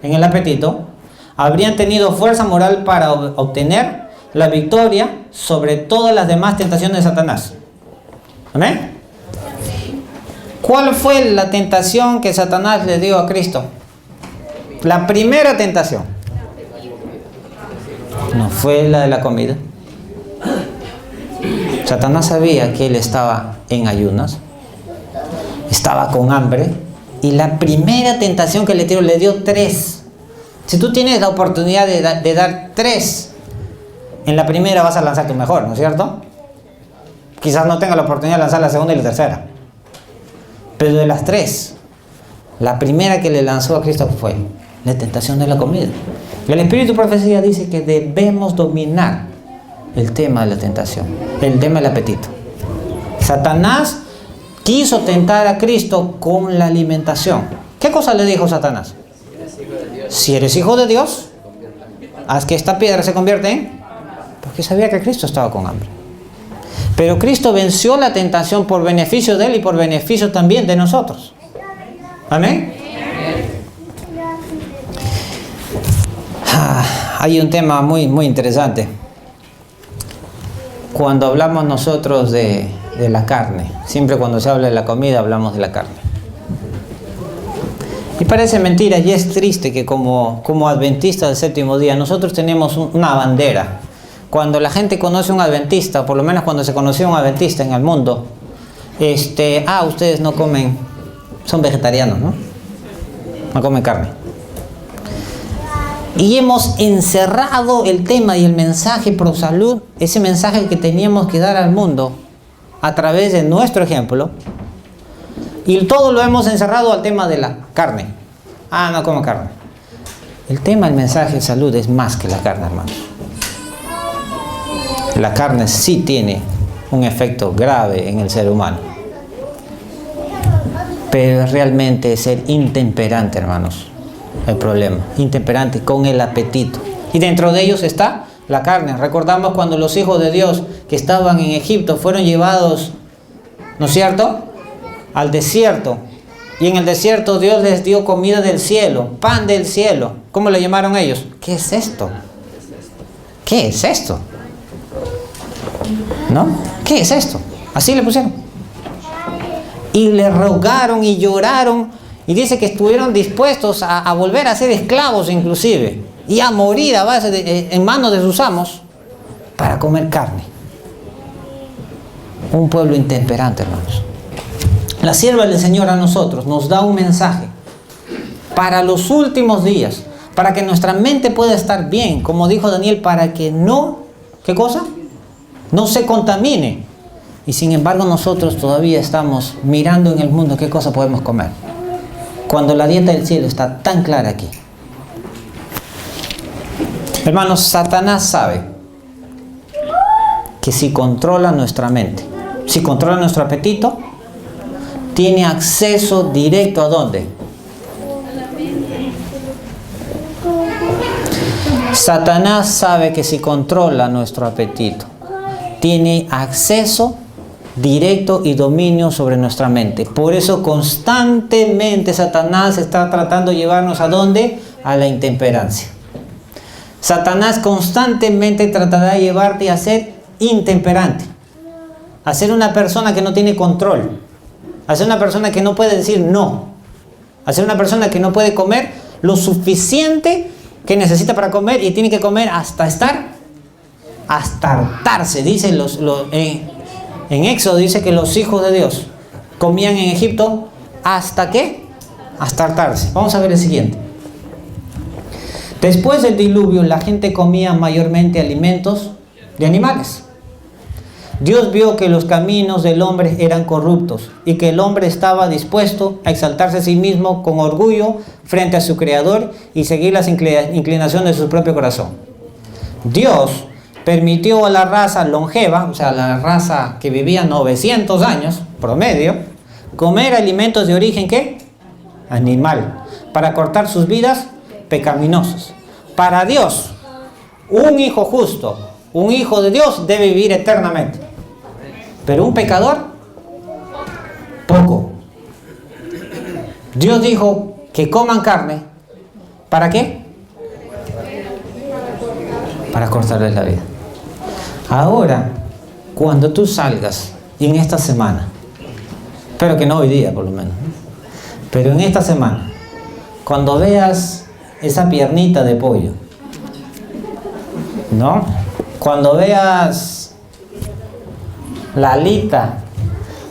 En el apetito. Habrían tenido fuerza moral para obtener la victoria sobre todas las demás tentaciones de Satanás. ¿Amén? ¿Cuál fue la tentación que Satanás le dio a Cristo? La primera tentación. No fue la de la comida. Satanás sabía que él estaba en ayunas, estaba con hambre, y la primera tentación que le dio 3. Si tú tienes la oportunidad de dar 3, en la primera vas a lanzar tu mejor, ¿no es cierto? Quizás no tenga la oportunidad de lanzar la segunda y la tercera, pero de las 3, la primera que le lanzó a Cristo fue la tentación de la comida. El Espíritu de Profecía dice que debemos dominar el tema de la tentación, el tema del apetito. Satanás quiso tentar a Cristo con la alimentación. ¿Qué cosa le dijo Satanás? Si eres hijo de Dios, haz que esta piedra se convierta en... Porque sabía que Cristo estaba con hambre. Pero Cristo venció la tentación por beneficio de él y por beneficio también de nosotros. Amén. Hay un tema muy interesante. Cuando hablamos nosotros de la carne, siempre cuando se habla de la comida hablamos de la carne. Y parece mentira y es triste que como adventistas del séptimo día nosotros tenemos una bandera. Cuando la gente conoce a un adventista, por lo menos cuando se conoció a un adventista en el mundo, ustedes no comen, son vegetarianos, ¿no? No comen carne. Y hemos encerrado el tema y el mensaje pro salud, ese mensaje que teníamos que dar al mundo a través de nuestro ejemplo, y todo lo hemos encerrado al tema de la carne. No como carne. El tema del mensaje de salud es más que la carne, hermanos. La carne sí tiene un efecto grave en el ser humano, pero realmente es ser intemperante, hermanos. El problema, intemperante con el apetito. Y dentro de ellos está la carne. Recordamos cuando los hijos de Dios que estaban en Egipto fueron llevados, ¿no es cierto?, al desierto. Y en el desierto Dios les dio comida del cielo, pan del cielo. ¿Cómo le llamaron ellos? ¿Qué es esto? ¿Qué es esto? ¿No? ¿Qué es esto? Así le pusieron. Y le rogaron y lloraron. Y dice que estuvieron dispuestos a volver a ser esclavos inclusive. Y a morir a base en manos de sus amos para comer carne. Un pueblo intemperante, hermanos. La sierva del Señor a nosotros nos da un mensaje para los últimos días, para que nuestra mente pueda estar bien, como dijo Daniel, para que no, ¿qué cosa? No se contamine. Y sin embargo nosotros todavía estamos mirando en el mundo qué cosa podemos comer, cuando la dieta del cielo está tan clara aquí. Hermanos, Satanás sabe que si controla nuestra mente, si controla nuestro apetito, tiene acceso directo ¿a dónde? Satanás sabe que si controla nuestro apetito, tiene acceso directo y dominio sobre nuestra mente. Por eso constantemente Satanás está tratando de llevarnos ¿a dónde? A la intemperancia. Satanás constantemente tratará de llevarte a ser intemperante, a ser una persona que no tiene control, a ser una persona que no puede decir no, a ser una persona que no puede comer lo suficiente que necesita para comer y tiene que comer hasta hartarse. Dice en Éxodo dice que los hijos de Dios comían en Egipto ¿hasta qué? Hasta hartarse. Vamos a ver el siguiente. Después del diluvio la gente comía mayormente alimentos de animales. Dios vio que los caminos del hombre eran corruptos y que el hombre estaba dispuesto a exaltarse a sí mismo con orgullo frente a su Creador y seguir las inclinaciones de su propio corazón. Dios permitió a la raza longeva, o sea, la raza que vivía 900 años promedio, comer alimentos de origen, ¿qué? Animal, para cortar sus vidas pecaminosas. Para Dios, un hijo justo, un hijo de Dios debe vivir eternamente. Pero un pecador, poco. Dios dijo que coman carne. ¿Para qué? Para cortarles la vida. Ahora, cuando tú salgas, y en esta semana, espero que no hoy día por lo menos, pero en esta semana, cuando veas esa piernita de pollo, ¿no? Cuando veas la alita,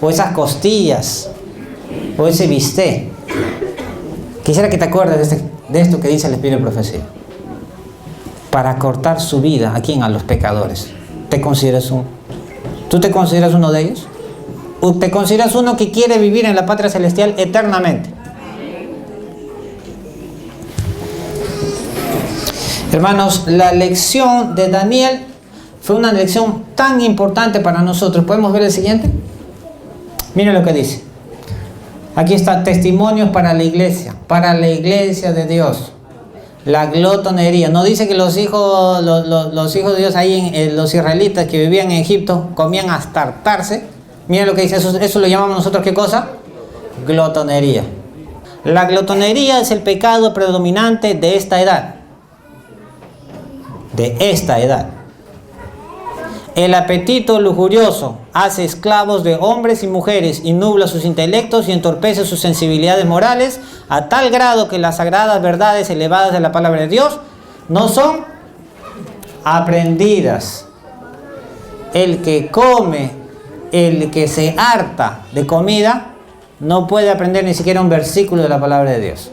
o esas costillas, o ese bistec, quisiera que te acuerdes de esto que dice el Espíritu de Profecía. Para cortar su vida, ¿a quién? A los pecadores. ¿Tú te consideras uno de ellos? ¿O te consideras uno que quiere vivir en la patria celestial eternamente? Hermanos, la lección de Daniel fue una lección tan importante para nosotros. ¿Podemos ver el siguiente? Miren lo que dice. Aquí está: testimonios para la iglesia de Dios. La glotonería. No dice que los hijos de Dios ahí, los israelitas que vivían en Egipto, comían hasta hartarse. Miren lo que dice, eso lo llamamos nosotros, ¿qué cosa? Glotonería. La glotonería es el pecado predominante de esta edad. El apetito lujurioso hace esclavos de hombres y mujeres y nubla sus intelectos y entorpece sus sensibilidades morales a tal grado que las sagradas verdades elevadas de la palabra de Dios no son aprendidas. El que come, el que se harta de comida, no puede aprender ni siquiera un versículo de la palabra de Dios.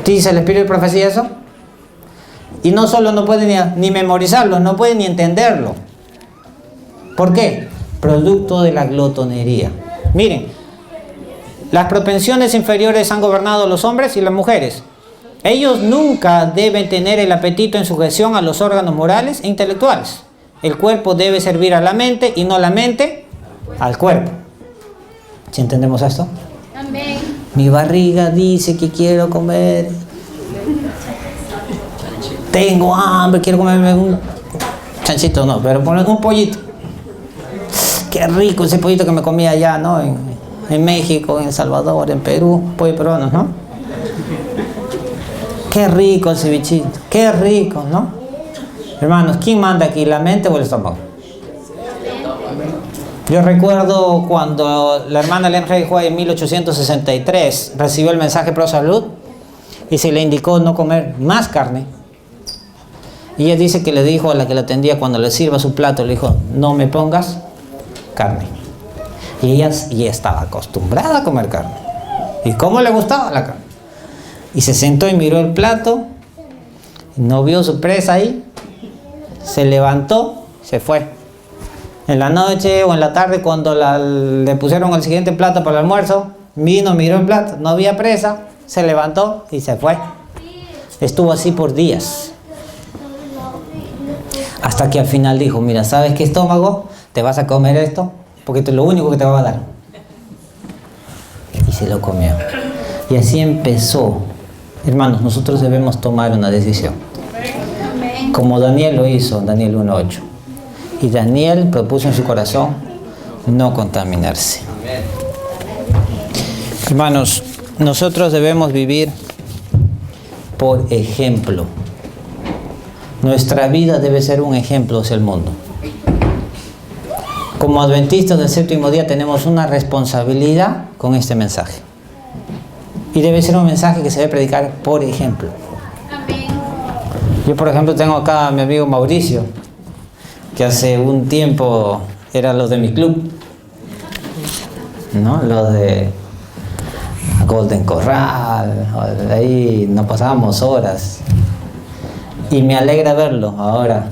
¿Dice el Espíritu de Profecía eso? Y no solo no puede ni memorizarlo, no puede ni entenderlo. ¿Por qué? Producto de la glotonería. Miren, las propensiones inferiores han gobernado a los hombres y las mujeres. Ellos nunca deben tener el apetito en sujeción a los órganos morales e intelectuales. El cuerpo debe servir a la mente y no la mente al cuerpo. ¿Sí entendemos esto? Amén. Mi barriga dice que quiero comer. Tengo hambre, quiero comerme un chanchito, no, pero poner un pollito. Qué rico ese pollito que me comía allá, ¿no? En México, en El Salvador, en Perú, pollo peruano, ¿no? Qué rico el cevichito, qué rico, ¿no? Hermanos, ¿quién manda aquí, la mente o el estómago? Yo recuerdo cuando la hermana Elena G. de White en 1863 recibió el mensaje pro salud y se le indicó no comer más carne. Y ella dice que le dijo a la que la atendía cuando le sirva su plato, le dijo, no me pongas carne. Y ella estaba acostumbrada a comer carne. ¿Y cómo le gustaba la carne? Y se sentó y miró el plato, no vio su presa ahí, se levantó, se fue. En la noche o en la tarde, cuando le pusieron el siguiente plato para el almuerzo, vino, miró el plato, no había presa, se levantó y se fue. Estuvo así por días. Hasta que al final dijo, mira, ¿sabes qué, estómago? Te vas a comer esto, porque esto es lo único que te va a dar. Y se lo comió. Y así empezó. Hermanos, nosotros debemos tomar una decisión. Como Daniel lo hizo, Daniel 1:8. Y Daniel propuso en su corazón no contaminarse. Hermanos, nosotros debemos vivir por ejemplo. Nuestra vida debe ser un ejemplo hacia el mundo. Como adventistas del séptimo día tenemos una responsabilidad con este mensaje. Y debe ser un mensaje que se debe predicar por ejemplo. Amén. Yo, por ejemplo, tengo acá a mi amigo Mauricio, que hace un tiempo era los de mi club, ¿no? Los de Golden Corral, de ahí nos pasábamos horas. Y me alegra verlo ahora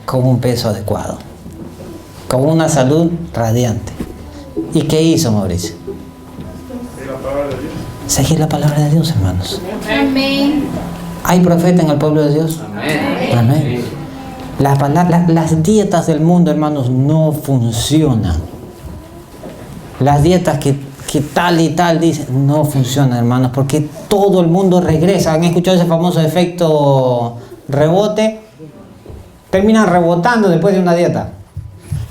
con un peso adecuado. con una salud radiante. ¿Y qué hizo Mauricio? Seguir la palabra de Dios, hermanos. Amén. ¿Hay profeta en el pueblo de Dios? Amén. Amén. Las dietas del mundo, hermanos, no funcionan. Las dietas que tal y tal dicen, no funcionan, hermanos, porque todo el mundo regresa. ¿Han escuchado ese famoso efecto rebote? Terminan rebotando después de una dieta.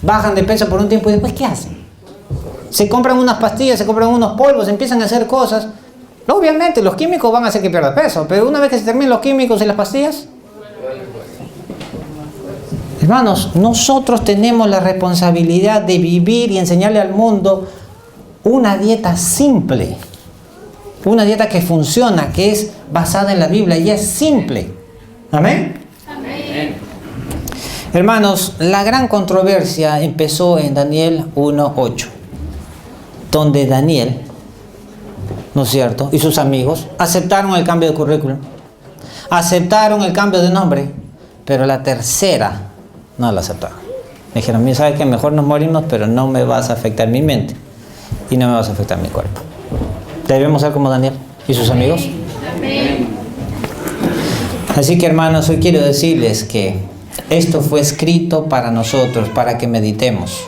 Bajan de peso por un tiempo y después, ¿qué hacen? Se compran unas pastillas, se compran unos polvos, empiezan a hacer cosas. Obviamente los químicos van a hacer que pierda peso, pero una vez que se terminan los químicos y las pastillas, hermanos, nosotros tenemos la responsabilidad de vivir y enseñarle al mundo una dieta simple, una dieta que funciona, que es basada en la Biblia y es simple. ¿Amén? Amén. Hermanos, la gran controversia empezó en Daniel 1:8, donde Daniel, ¿no es cierto?, y sus amigos aceptaron el cambio de currículum, aceptaron el cambio de nombre, pero la tercera no la aceptaron. Dijeron, mira, ¿sabes qué? Mejor nos morimos, pero no me vas a afectar mi mente y no me vas a afectar mi cuerpo. Debemos ser como Daniel y sus amigos. Amén. Así que, hermanos, hoy quiero decirles que esto fue escrito para nosotros, para que meditemos.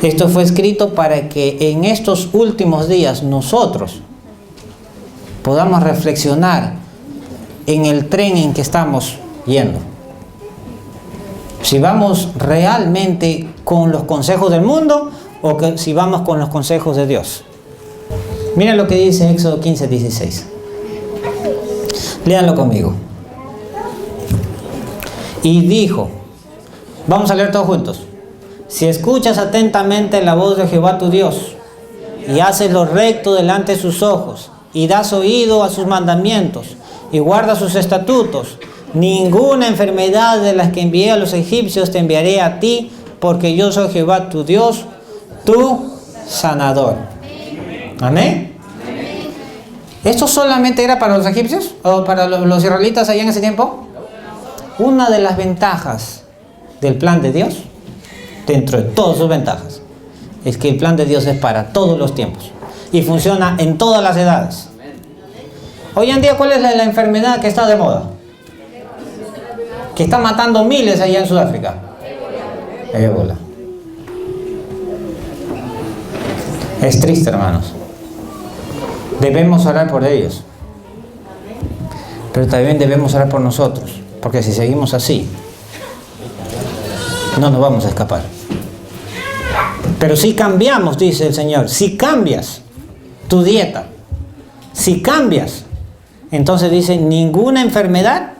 Esto fue escrito para que en estos últimos días nosotros podamos reflexionar en el tren en que estamos yendo. Si vamos realmente con los consejos del mundo o si vamos con los consejos de Dios. Miren lo que dice Éxodo 15:16. Léanlo conmigo. Y dijo, vamos a leer todos juntos. Si escuchas atentamente la voz de Jehová tu Dios y haces lo recto delante de sus ojos y das oído a sus mandamientos y guardas sus estatutos, ninguna enfermedad de las que envié a los egipcios te enviaré a ti, porque yo soy Jehová tu Dios, tu sanador. Amén. ¿Esto solamente era para los egipcios o para los israelitas allá en ese tiempo? Una de las ventajas del plan de Dios, dentro de todas sus ventajas, es que el plan de Dios es para todos los tiempos y funciona en todas las edades. Hoy en día, ¿cuál es la enfermedad que está de moda? Que está matando miles allá en Sudáfrica. Ébola. Es triste, hermanos. Debemos orar por ellos, pero también debemos orar por nosotros, porque si seguimos así, no nos vamos a escapar. Pero si cambiamos, dice el Señor, si cambias tu dieta, si cambias, entonces dice, ninguna enfermedad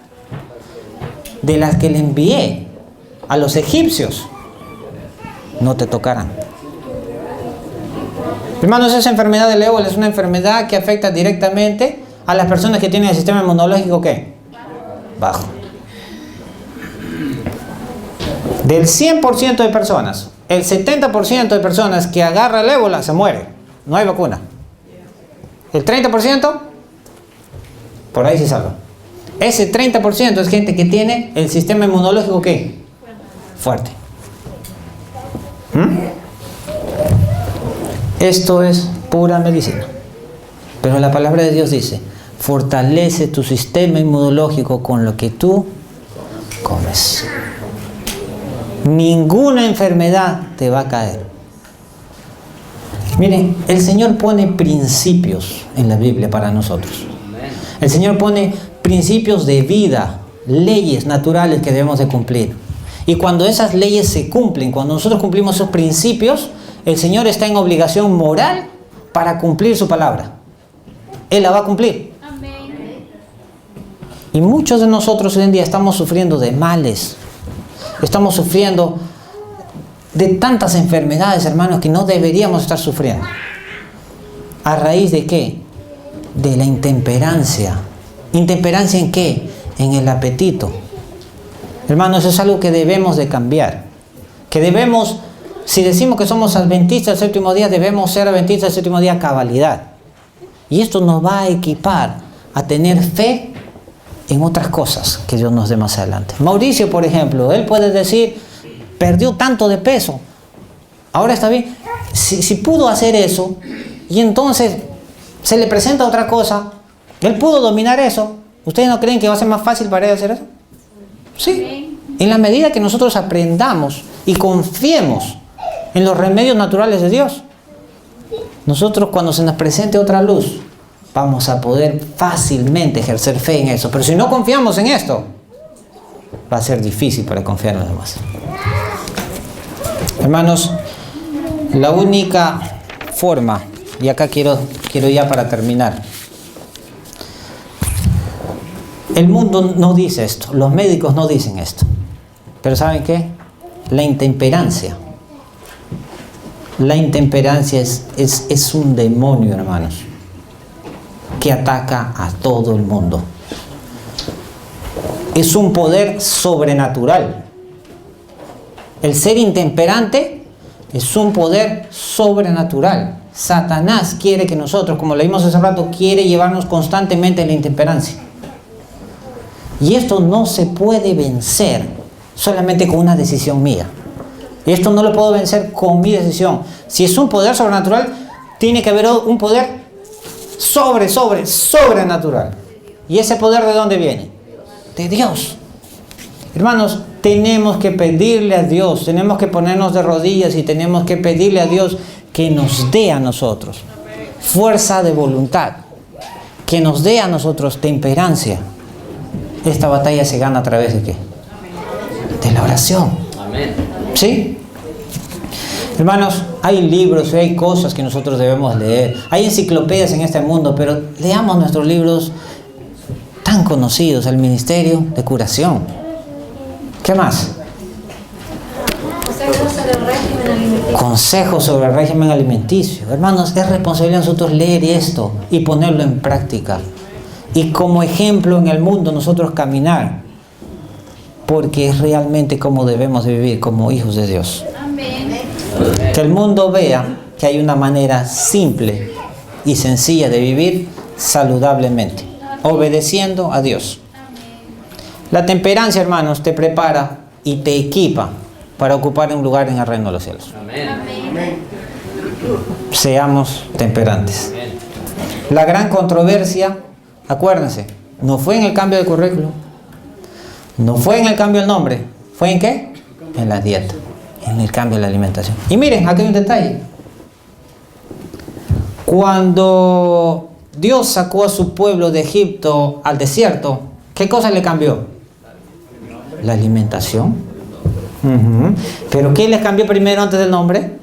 de las que le envié a los egipcios no te tocarán. Hermanos, esa enfermedad del ébola es una enfermedad que afecta directamente a las personas que tienen el sistema inmunológico, ¿qué? Bajo. Del 100% de personas, el 70% de personas que agarra el ébola se muere. No hay vacuna. El 30%, por ahí se salva. Ese 30% es gente que tiene el sistema inmunológico, ¿qué? Fuerte. Esto es pura medicina. Pero la palabra de Dios dice, fortalece tu sistema inmunológico con lo que tú comes. Ninguna enfermedad te va a caer. Miren, el Señor pone principios en la Biblia para nosotros. El Señor pone principios de vida, leyes naturales que debemos de cumplir. Y cuando esas leyes se cumplen, cuando nosotros cumplimos esos principios, el Señor está en obligación moral para cumplir su palabra. Él la va a cumplir. Amén. Y muchos de nosotros hoy en día estamos sufriendo de males. Estamos sufriendo de tantas enfermedades, hermanos, que no deberíamos estar sufriendo. ¿A raíz de qué? De la intemperancia. ¿Intemperancia en qué? En el apetito. Hermanos, es algo que debemos de cambiar. Que debemos, si decimos que somos adventistas del séptimo día, debemos ser adventistas del séptimo día a cabalidad. Y esto nos va a equipar a tener fe en otras cosas que Dios nos dé más adelante. Mauricio, por ejemplo, él puede decir, perdió tanto de peso. Ahora está bien. Si pudo hacer eso y entonces se le presenta otra cosa, él pudo dominar eso, ¿ustedes no creen que va a ser más fácil para él hacer eso? Sí. En la medida que nosotros aprendamos y confiemos en los remedios naturales de Dios, nosotros cuando se nos presente otra luz, vamos a poder fácilmente ejercer fe en eso. Pero si no confiamos en esto, va a ser difícil para confiar en los demás. Hermanos, la única forma, y acá quiero ya para terminar. El mundo no dice esto, los médicos no dicen esto. Pero ¿saben qué? La intemperancia. La intemperancia es un demonio, hermanos, que ataca a todo el mundo. Es un poder sobrenatural. El ser intemperante es un poder sobrenatural. Satanás quiere que nosotros, como leímos hace rato, quiere llevarnos constantemente a la intemperancia. Y esto no se puede vencer solamente con una decisión mía. Esto no lo puedo vencer con mi decisión. Si es un poder sobrenatural, tiene que haber un poder sobrenatural. ¿Y ese poder de dónde viene? De Dios. Hermanos, tenemos que pedirle a Dios, tenemos que ponernos de rodillas y tenemos que pedirle a Dios que nos dé a nosotros fuerza de voluntad, que nos dé a nosotros temperancia. Esta batalla se gana a través de ¿qué? De la oración. Amén. ¿Sí? Hermanos, hay libros, hay cosas que nosotros debemos leer. Hay enciclopedias en este mundo, pero leamos nuestros libros tan conocidos, el Ministerio de Curación. ¿Qué más? Consejos sobre el régimen alimenticio. Consejos sobre el régimen alimenticio. Hermanos, es responsabilidad de nosotros leer esto y ponerlo en práctica. Y como ejemplo en el mundo nosotros caminar. Porque es realmente como debemos de vivir como hijos de Dios. Amén. Que el mundo vea que hay una manera simple y sencilla de vivir saludablemente, obedeciendo a Dios. La temperancia, hermanos, te prepara y te equipa para ocupar un lugar en el reino de los cielos. Amén. Seamos temperantes. La gran controversia, acuérdense, no fue en el cambio de currículum, no fue en el cambio del nombre, ¿fue en qué? En la dieta, en el cambio de la alimentación. Y miren, aquí hay un detalle. Cuando Dios sacó a su pueblo de Egipto al desierto, ¿qué cosa le cambió? La alimentación. ¿Pero qué les cambió primero antes del nombre?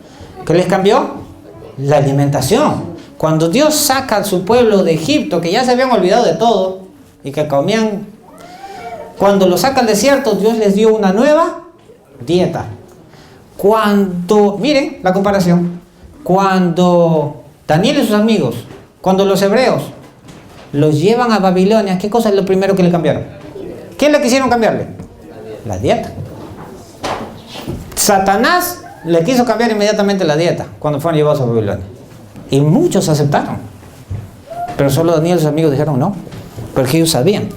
¿Qué les cambió? La alimentación. Cuando Dios saca a su pueblo de Egipto, que ya se habían olvidado de todo y que comían, cuando lo saca al desierto, Dios les dio una nueva dieta. Miren la comparación, cuando Daniel y sus amigos, cuando los hebreos los llevan a Babilonia, ¿qué cosa es lo primero que le cambiaron? ¿Qué le quisieron cambiarle? La dieta. Satanás le quiso cambiar inmediatamente la dieta cuando fueron llevados a Babilonia. Y muchos aceptaron. Pero solo Daniel y sus amigos dijeron no, porque ellos sabían.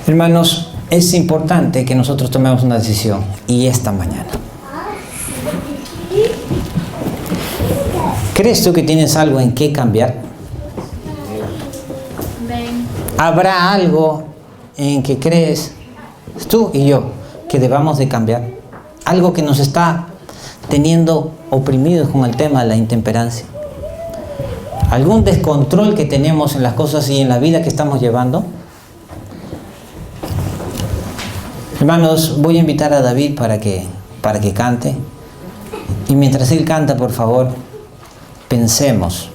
Hermanos, es importante que nosotros tomemos una decisión, y esta mañana. ¿Crees tú que tienes algo en qué cambiar? Amén. ¿Habrá algo en que crees tú y yo que debamos de cambiar? Algo que nos está teniendo oprimidos con el tema de la intemperancia. ¿Algún descontrol que tenemos en las cosas y en la vida que estamos llevando? Hermanos, voy a invitar a David para que cante. Y mientras él canta, por favor, pensemos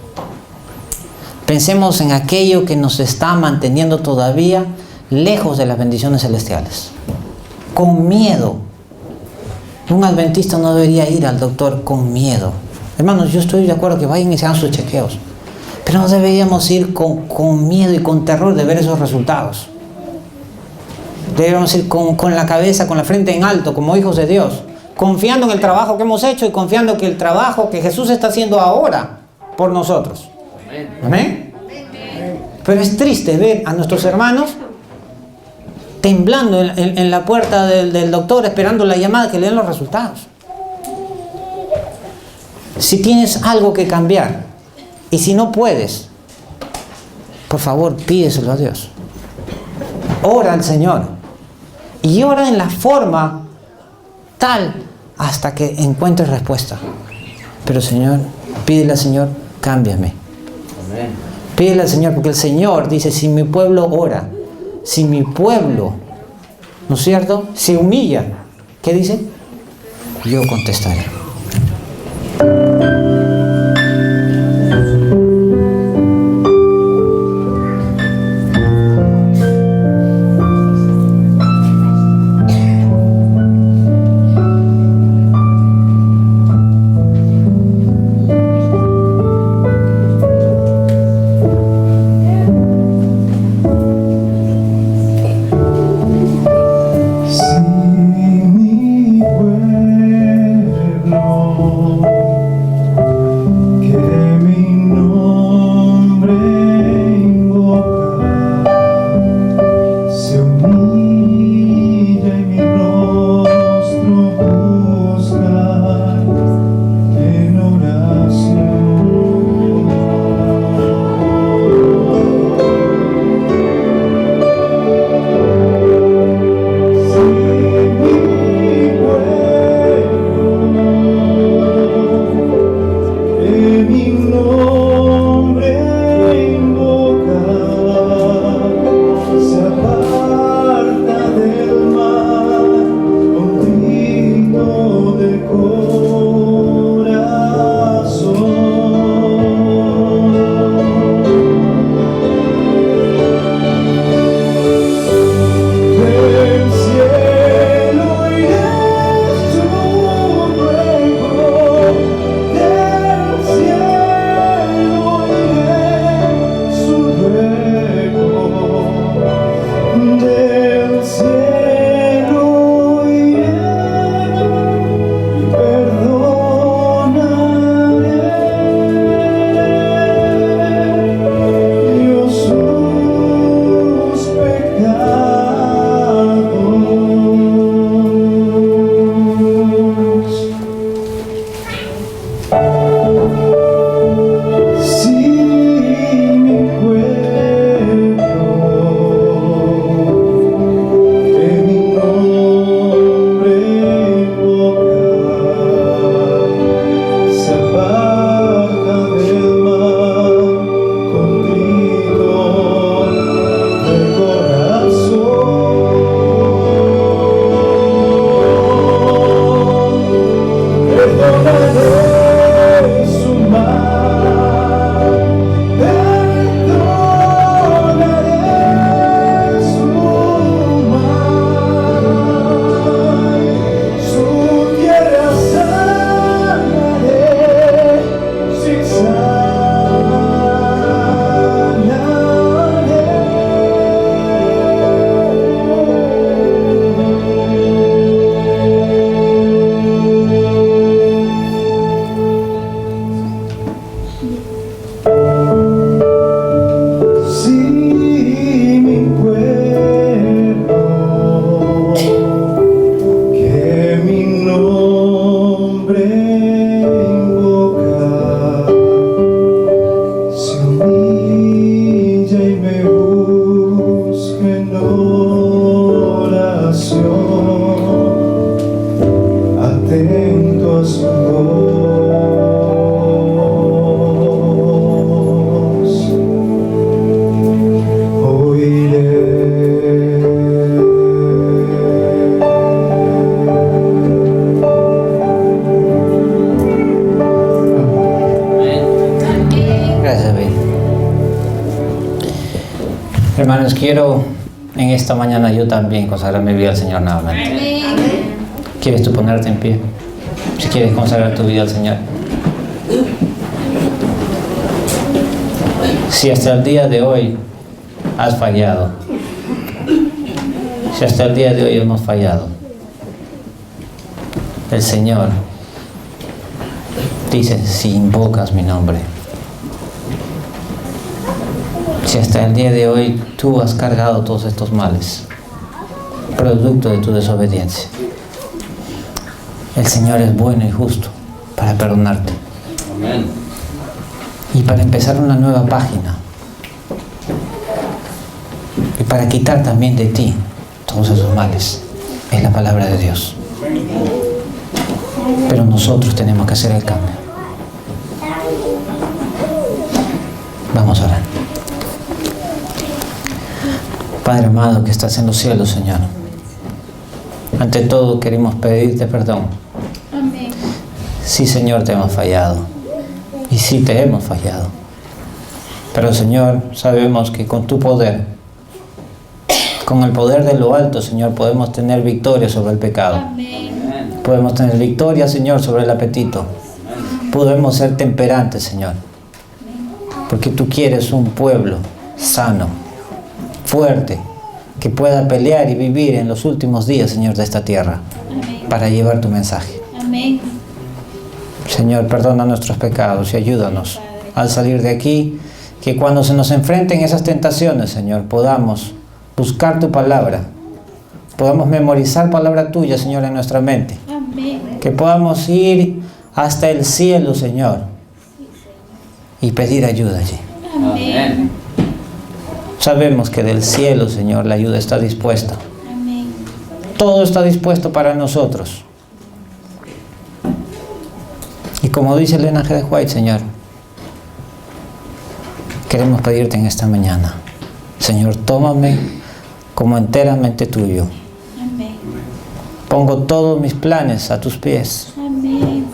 en aquello que nos está manteniendo todavía lejos de las bendiciones celestiales. Con miedo. Un adventista no debería ir al doctor con miedo. Hermanos, yo estoy de acuerdo que vayan y se hagan sus chequeos. Pero no deberíamos ir con miedo y con terror de ver esos resultados. Deberíamos ir con la cabeza, con la frente en alto, como hijos de Dios. Confiando en el trabajo que hemos hecho y confiando que el trabajo que Jesús está haciendo ahora por nosotros. Amén. Pero es triste ver a nuestros hermanos temblando en la puerta del doctor esperando la llamada que le den los resultados. Si tienes algo que cambiar y si no puedes, por favor, pídeselo a Dios. Ora al Señor y ora en la forma tal hasta que encuentres respuesta. Pero Señor, pídele al Señor, cámbiame. Amén. Pídele al Señor, porque el Señor dice, si mi pueblo ora, si mi pueblo, ¿no es cierto?, se humilla, ¿qué dice? Yo contestaré. Hermanos, quiero en esta mañana yo también consagrar mi vida al Señor nuevamente. ¿Quieres tú ponerte en pie? Si quieres consagrar tu vida al Señor. Si hasta el día de hoy has fallado, si hasta el día de hoy hemos fallado, el Señor dice, si invocas mi nombre, si hasta el día de hoy tú has cargado todos estos males, producto de tu desobediencia. El Señor es bueno y justo para perdonarte. Amén. Y para empezar una nueva página. Y para quitar también de ti todos esos males. Es la palabra de Dios. Pero nosotros tenemos que hacer el cambio. Vamos a orar. Padre amado que estás en los cielos, Señor. Ante todo queremos pedirte perdón. Amén. Sí, Señor, te hemos fallado. Y sí te hemos fallado. Pero, Señor, sabemos que con tu poder, con el poder de lo alto, Señor, podemos tener victoria sobre el pecado. Amén. Podemos tener victoria, Señor, sobre el apetito. Podemos ser temperantes, Señor. Porque tú quieres un pueblo sano, fuerte, que pueda pelear y vivir en los últimos días, Señor, de esta tierra, Amén. para llevar tu mensaje. Amén. Señor, perdona nuestros pecados y ayúdanos al salir de aquí, que cuando se nos enfrenten esas tentaciones, Señor, podamos buscar tu palabra, podamos memorizar palabra tuya, Señor, en nuestra mente, Amén. que podamos ir hasta el cielo, Señor, y pedir ayuda allí. Amén. Sabemos que del cielo, Señor, la ayuda está dispuesta. Amén. Todo está dispuesto para nosotros. Y como dice Elena G. de White, Señor, queremos pedirte en esta mañana, Señor, tómame como enteramente tuyo. Amén. Pongo todos mis planes a tus pies. Amén.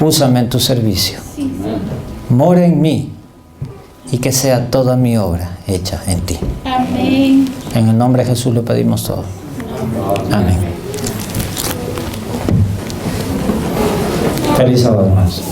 Úsame en tu servicio. Sí. Mora en mí y que sea toda mi obra hecha en ti. Amén. En el nombre de Jesús lo pedimos todo. Amén. Feliz sábado, hermanos.